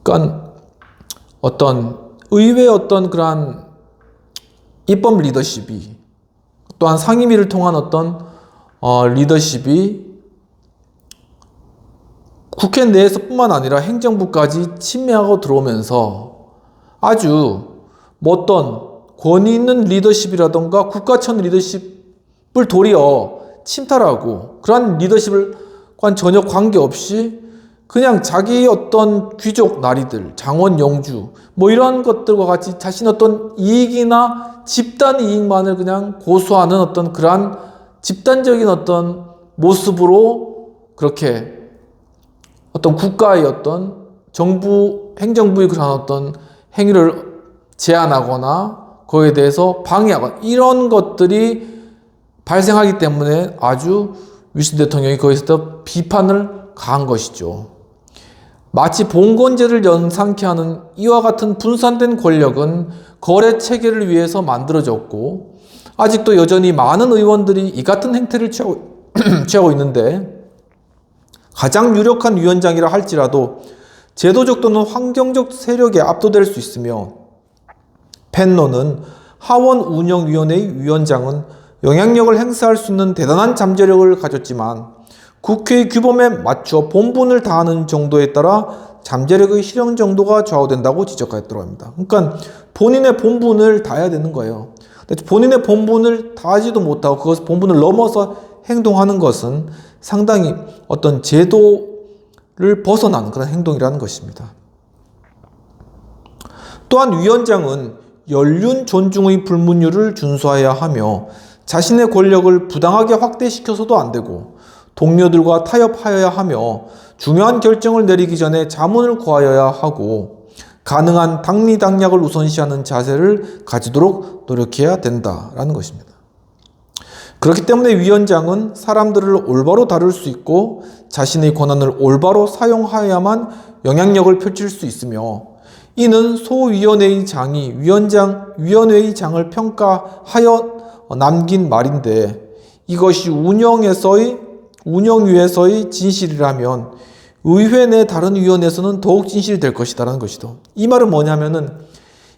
그러니까 어떤 의회의 어떤 그러한 입법 리더십이 또한 상임위를 통한 어떤 리더십이 국회 내에서뿐만 아니라 행정부까지 침해하고 들어오면서 아주 어떤 권위 있는 리더십이라던가 국가천 리더십을 도리어 침탈하고 그러한 리더십과 전혀 관계없이 그냥 자기의 어떤 귀족 나리들, 장원 영주 이런 것들과 같이 자신의 어떤 이익이나 집단 이익만을 그냥 고수하는 어떤 그러한 집단적인 어떤 모습으로 그렇게 어떤 국가의 어떤 정부, 행정부의 그런 어떤 행위를 제한하거나 거기에 대해서 방해하거나 이런 것들이 발생하기 때문에 아주 윌슨 대통령이 거기서 비판을 가한 것이죠. 마치 봉건제를 연상케 하는 이와 같은 분산된 권력은 거래 체계를 위해서 만들어졌고 아직도 여전히 많은 의원들이 이 같은 행태를 취하고 있는데 가장 유력한 위원장이라 할지라도 제도적 또는 환경적 세력에 압도될 수 있으며 펜노는 하원운영위원회의 위원장은 영향력을 행사할 수 있는 대단한 잠재력을 가졌지만 국회의 규범에 맞춰 본분을 다하는 정도에 따라 잠재력의 실현 정도가 좌우된다고 지적하였다고 합니다. 그러니까 본인의 본분을 다해야 되는 거예요. 본인의 본분을 다하지도 못하고 그것을 본분을 넘어서 행동하는 것은 상당히 어떤 제도를 벗어나는 그런 행동이라는 것입니다. 또한 위원장은 연륜 존중의 불문율을 준수해야 하며 자신의 권력을 부당하게 확대시켜서도 안 되고 동료들과 타협하여야 하며 중요한 결정을 내리기 전에 자문을 구하여야 하고 가능한 당리당략을 우선시하는 자세를 가지도록 노력해야 된다라는 것입니다. 그렇기 때문에 위원장은 사람들을 올바로 다룰 수 있고 자신의 권한을 올바로 사용하여야만 영향력을 펼칠 수 있으며 이는 소위원회의 장이 위원회의 장을 평가하여 남긴 말인데 이것이 운영위에서의 진실이라면 의회 내 다른 위원회에서는 더욱 진실이 될 것이다라는 것이죠. 이 말은 뭐냐면은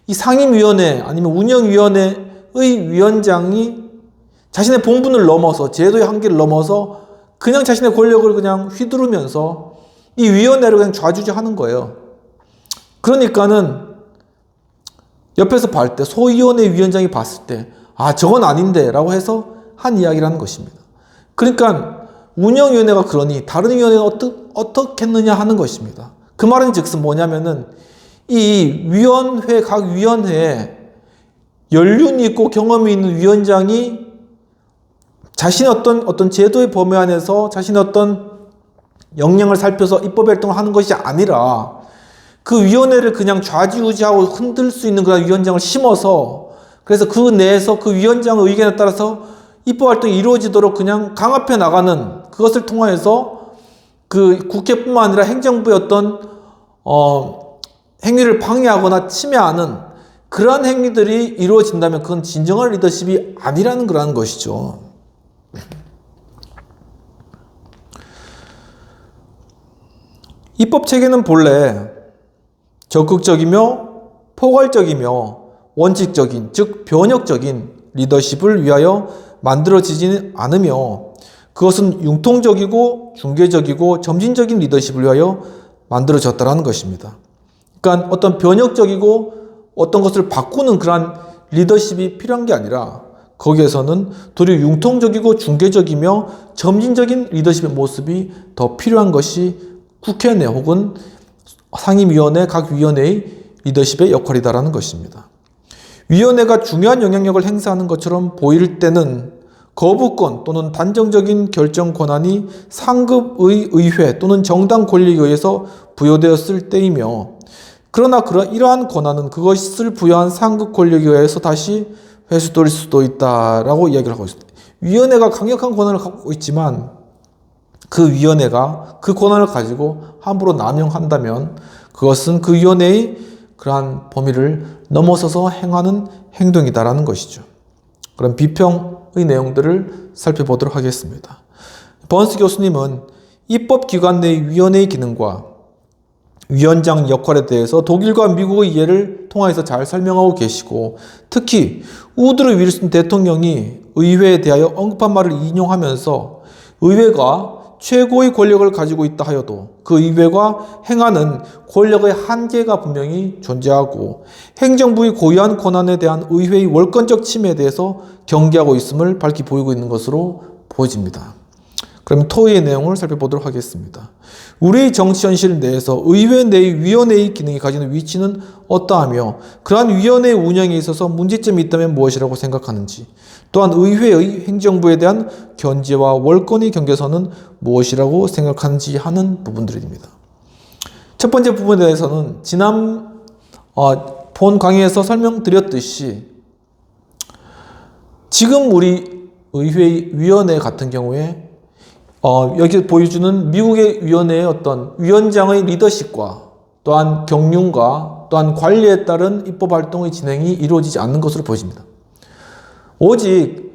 이 상임위원회 아니면 운영위원회의 위원장이 자신의 본분을 넘어서 제도의 한계를 넘어서 그냥 자신의 권력을 그냥 휘두르면서 이 위원회를 그냥 좌지우지하는 거예요. 그러니까는 옆에서 봤을 때 소위원회 위원장이 봤을 때 저건 아닌데 라고 해서 한 이야기라는 것입니다. 그러니까 운영위원회가 그러니 다른 위원회가 어떻게 했느냐 하는 것입니다. 그 말은 즉슨 뭐냐면은 이 위원회, 각 위원회에 연륜이 있고 경험이 있는 위원장이 자신의 어떤 제도의 범위 안에서 자신의 어떤 역량을 살펴서 입법 활동을 하는 것이 아니라 그 위원회를 그냥 좌지우지하고 흔들 수 있는 그런 위원장을 심어서 그래서 그 내에서 그 위원장의 의견에 따라서 입법 활동이 이루어지도록 그냥 강압해 나가는 그것을 통하여서 그 국회뿐만 아니라 행정부의 어떤 행위를 방해하거나 침해하는 그러한 행위들이 이루어진다면 그건 진정한 리더십이 아니라는 거라는 것이죠. 입법 체계는 본래 적극적이며 포괄적이며 원칙적인, 즉 변혁적인 리더십을 위하여 만들어지지는 않으며 그것은 융통적이고 중개적이고 점진적인 리더십을 위하여 만들어졌다는 것입니다. 그러니까 어떤 변혁적이고 어떤 것을 바꾸는 그러한 리더십이 필요한 게 아니라 거기에서는 도리어 융통적이고 중개적이며 점진적인 리더십의 모습이 더 필요한 것이 국회 내 혹은 상임위원회, 각 위원회의 리더십의 역할이다라는 것입니다. 위원회가 중요한 영향력을 행사하는 것처럼 보일 때는 거부권 또는 단정적인 결정 권한이 상급의 의회 또는 정당 권력에 의해서 부여되었을 때이며 그러나 이러한 권한은 그것을 부여한 상급 권력에 의해서 다시 회수될 수도 있다라고 이야기를 하고 있습니다. 위원회가 강력한 권한을 갖고 있지만 그 위원회가 그 권한을 가지고 함부로 남용한다면 그것은 그 위원회의 그러한 범위를 넘어서서 행하는 행동이다라는 것이죠. 그럼 비평의 내용들을 살펴보도록 하겠습니다. 번스 교수님은 입법기관 내 위원회의 기능과 위원장 역할에 대해서 독일과 미국의 예를 통해서 잘 설명하고 계시고 특히 우드로 윌슨 대통령이 의회에 대하여 언급한 말을 인용하면서 의회가 최고의 권력을 가지고 있다 하여도 그 의회가 행하는 권력의 한계가 분명히 존재하고 행정부의 고유한 권한에 대한 의회의 월권적 침해에 대해서 경계하고 있음을 밝히 보이고 있는 것으로 보여집니다. 그럼 토의의 내용을 살펴보도록 하겠습니다. 우리의 정치 현실 내에서 의회 내의 위원회의 기능이 가지는 위치는 어떠하며 그러한 위원회의 운영에 있어서 문제점이 있다면 무엇이라고 생각하는지 또한 의회의 행정부에 대한 견제와 월권의 경계선은 무엇이라고 생각하는지 하는 부분들입니다. 첫 번째 부분에 대해서는 지난 본 강의에서 설명드렸듯이 지금 우리 의회 위원회 같은 경우에 여기 보여주는 미국의 위원회의 어떤 위원장의 리더십과 또한 경륜과 또한 관리에 따른 입법 활동의 진행이 이루어지지 않는 것으로 보여집니다. 오직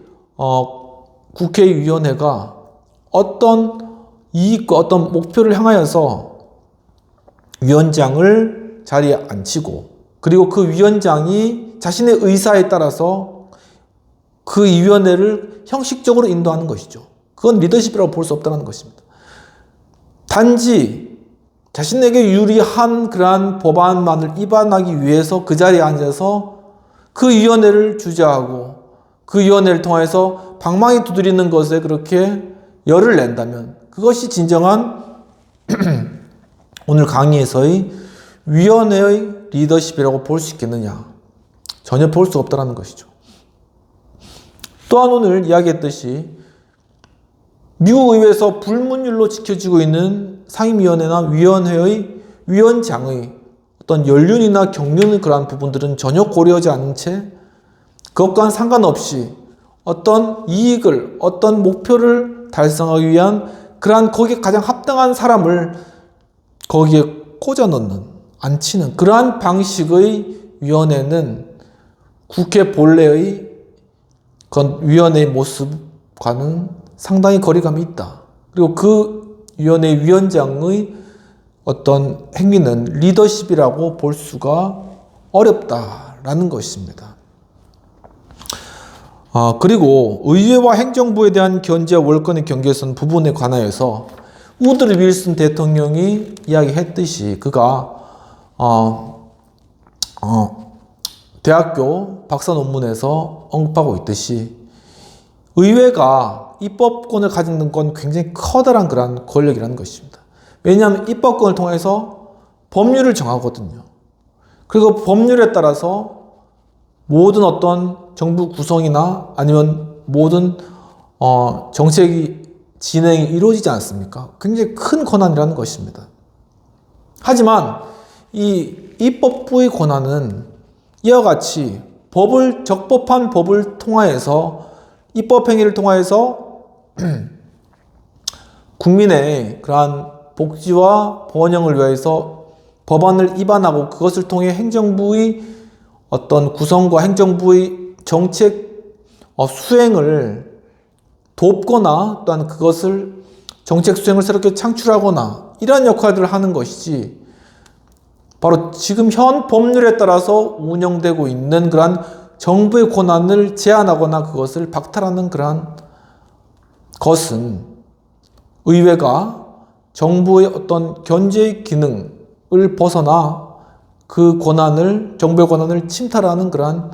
국회의원회가 어떤 이익과 어떤 목표를 향하여서 위원장을 자리에 앉히고 그리고 그 위원장이 자신의 의사에 따라서 그 위원회를 형식적으로 인도하는 것이죠. 그건 리더십이라고 볼 수 없다는 것입니다. 단지 자신에게 유리한 그러한 법안만을 입안하기 위해서 그 자리에 앉아서 그 위원회를 주재하고 그 위원회를 통해서 방망이 두드리는 것에 그렇게 열을 낸다면 그것이 진정한 오늘 강의에서의 위원회의 리더십이라고 볼 수 있겠느냐? 전혀 볼 수 없다는 것이죠. 또한 오늘 이야기했듯이 미국 의회에서 불문율로 지켜지고 있는 상임위원회나 위원회의 위원장의 어떤 연륜이나 경륜의 그러한 부분들은 전혀 고려하지 않은 채 그것과는 상관없이 어떤 이익을, 어떤 목표를 달성하기 위한 그러한 거기에 가장 합당한 사람을 거기에 꽂아 넣는, 앉히는 그러한 방식의 위원회는 국회 본래의 위원회의 모습과는 상당히 거리감이 있다. 그리고 그 위원회 위원장의 어떤 행위는 리더십이라고 볼 수가 어렵다라는 것입니다. 그리고 의회와 행정부에 대한 견제와 월권의 경계선 부분에 관하여서 우드로 윌슨 대통령이 이야기했듯이 그가 대학교 박사 논문에서 언급하고 있듯이 의회가 입법권을 가지는 건 굉장히 커다란 그런 권력이라는 것입니다. 왜냐하면 입법권을 통해서 법률을 정하거든요. 그리고 법률에 따라서 모든 어떤 정부 구성이나 아니면 모든 정책이 진행이 이루어지지 않습니까? 굉장히 큰 권한이라는 것입니다. 하지만 이 입법부의 권한은 이와 같이 적법한 법을 통하여서 입법 행위를 통하여서 국민의 그러한 복지와 번영을 위해서 법안을 입안하고 그것을 통해 행정부의 어떤 구성과 행정부의 정책 수행을 돕거나 또한 그것을 정책 수행을 새롭게 창출하거나 이러한 역할들을 하는 것이지 바로 지금 현 법률에 따라서 운영되고 있는 그러한 정부의 권한을 제한하거나 그것을 박탈하는 그러한 것은 의회가 정부의 어떤 견제의 기능을 벗어나 그 권한을, 정부의 권한을 침탈하는 그러한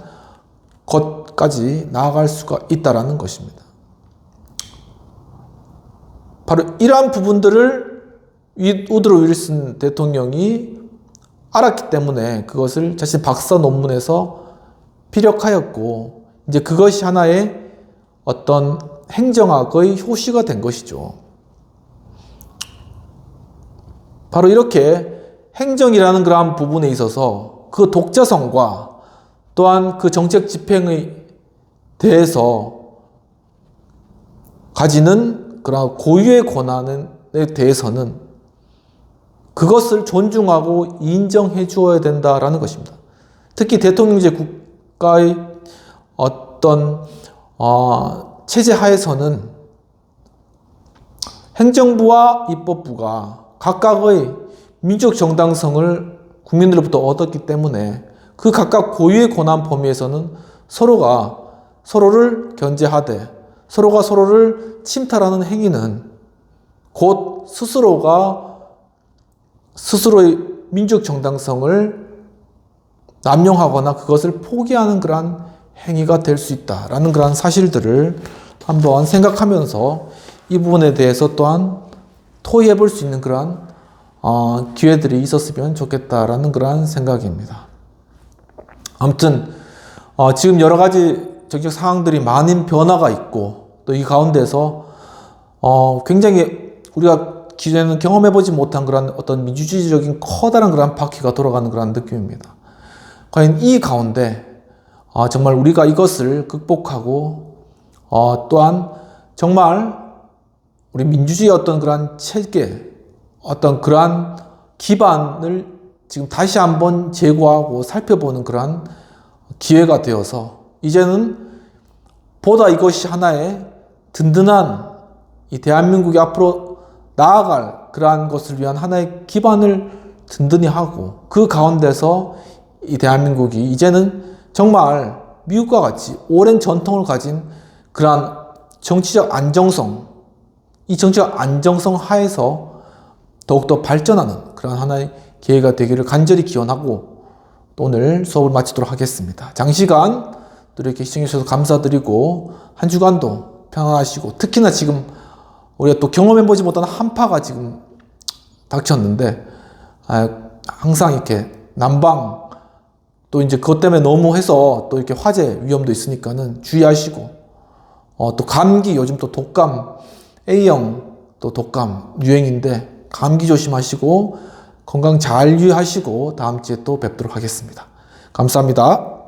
것까지 나아갈 수가 있다는 것입니다. 바로 이러한 부분들을 우드로 윌슨 대통령이 알았기 때문에 그것을 자신 박사 논문에서 피력하였고, 이제 그것이 하나의 어떤 행정학의 효시가 된 것이죠. 바로 이렇게 행정이라는 그러한 부분에 있어서 그 독자성과 또한 그 정책 집행에 대해서 가지는 그런 고유의 권한에 대해서는 그것을 존중하고 인정해 주어야 된다라는 것입니다. 특히 대통령제 국가의 어떤 체제 하에서는 행정부와 입법부가 각각의 민족 정당성을 국민들로부터 얻었기 때문에 그 각각 고유의 권한 범위에서는 서로가 서로를 견제하되 서로가 서로를 침탈하는 행위는 곧 스스로의 민족 정당성을 남용하거나 그것을 포기하는 그러한 행위가 될 수 있다라는 그러한 사실들을 한번 생각하면서 이 부분에 대해서 또한 토의해 볼 수 있는 그러한 기회들이 있었으면 좋겠다라는 그러한 생각입니다. 아무튼 지금 여러 가지 정책 상황들이 많은 변화가 있고 또 이 가운데서 굉장히 우리가 기존에는 경험해보지 못한 그런 어떤 민주주의적인 커다란 그런 바퀴가 돌아가는 그런 느낌입니다. 과연 이 가운데 정말 우리가 이것을 극복하고 또한 정말 우리 민주주의의 어떤 그러한 체계, 어떤 그러한 기반을 지금 다시 한번 재고하고 살펴보는 그러한 기회가 되어서 이제는 보다 이것이 하나의 든든한 이 대한민국이 앞으로 나아갈 그러한 것을 위한 하나의 기반을 든든히 하고 그 가운데서 이 대한민국이 이제는 정말 미국과 같이 오랜 전통을 가진 그러한 정치적 안정성, 이 정치적 안정성 하에서 더욱더 발전하는 그런 하나의 기회가 되기를 간절히 기원하고 또 오늘 수업을 마치도록 하겠습니다. 장시간 또 이렇게 시청해 주셔서 감사드리고 한 주간도 평안하시고 특히나 지금 우리가 또 경험해보지 못한 한파가 지금 닥쳤는데 항상 이렇게 난방 또 이제 그것 때문에 너무 해서 또 이렇게 화재 위험도 있으니까는 주의하시고 또 감기 요즘 또 독감 A형 또 독감 유행인데 감기 조심하시고 건강 잘 유의하시고 다음 주에 또 뵙도록 하겠습니다. 감사합니다.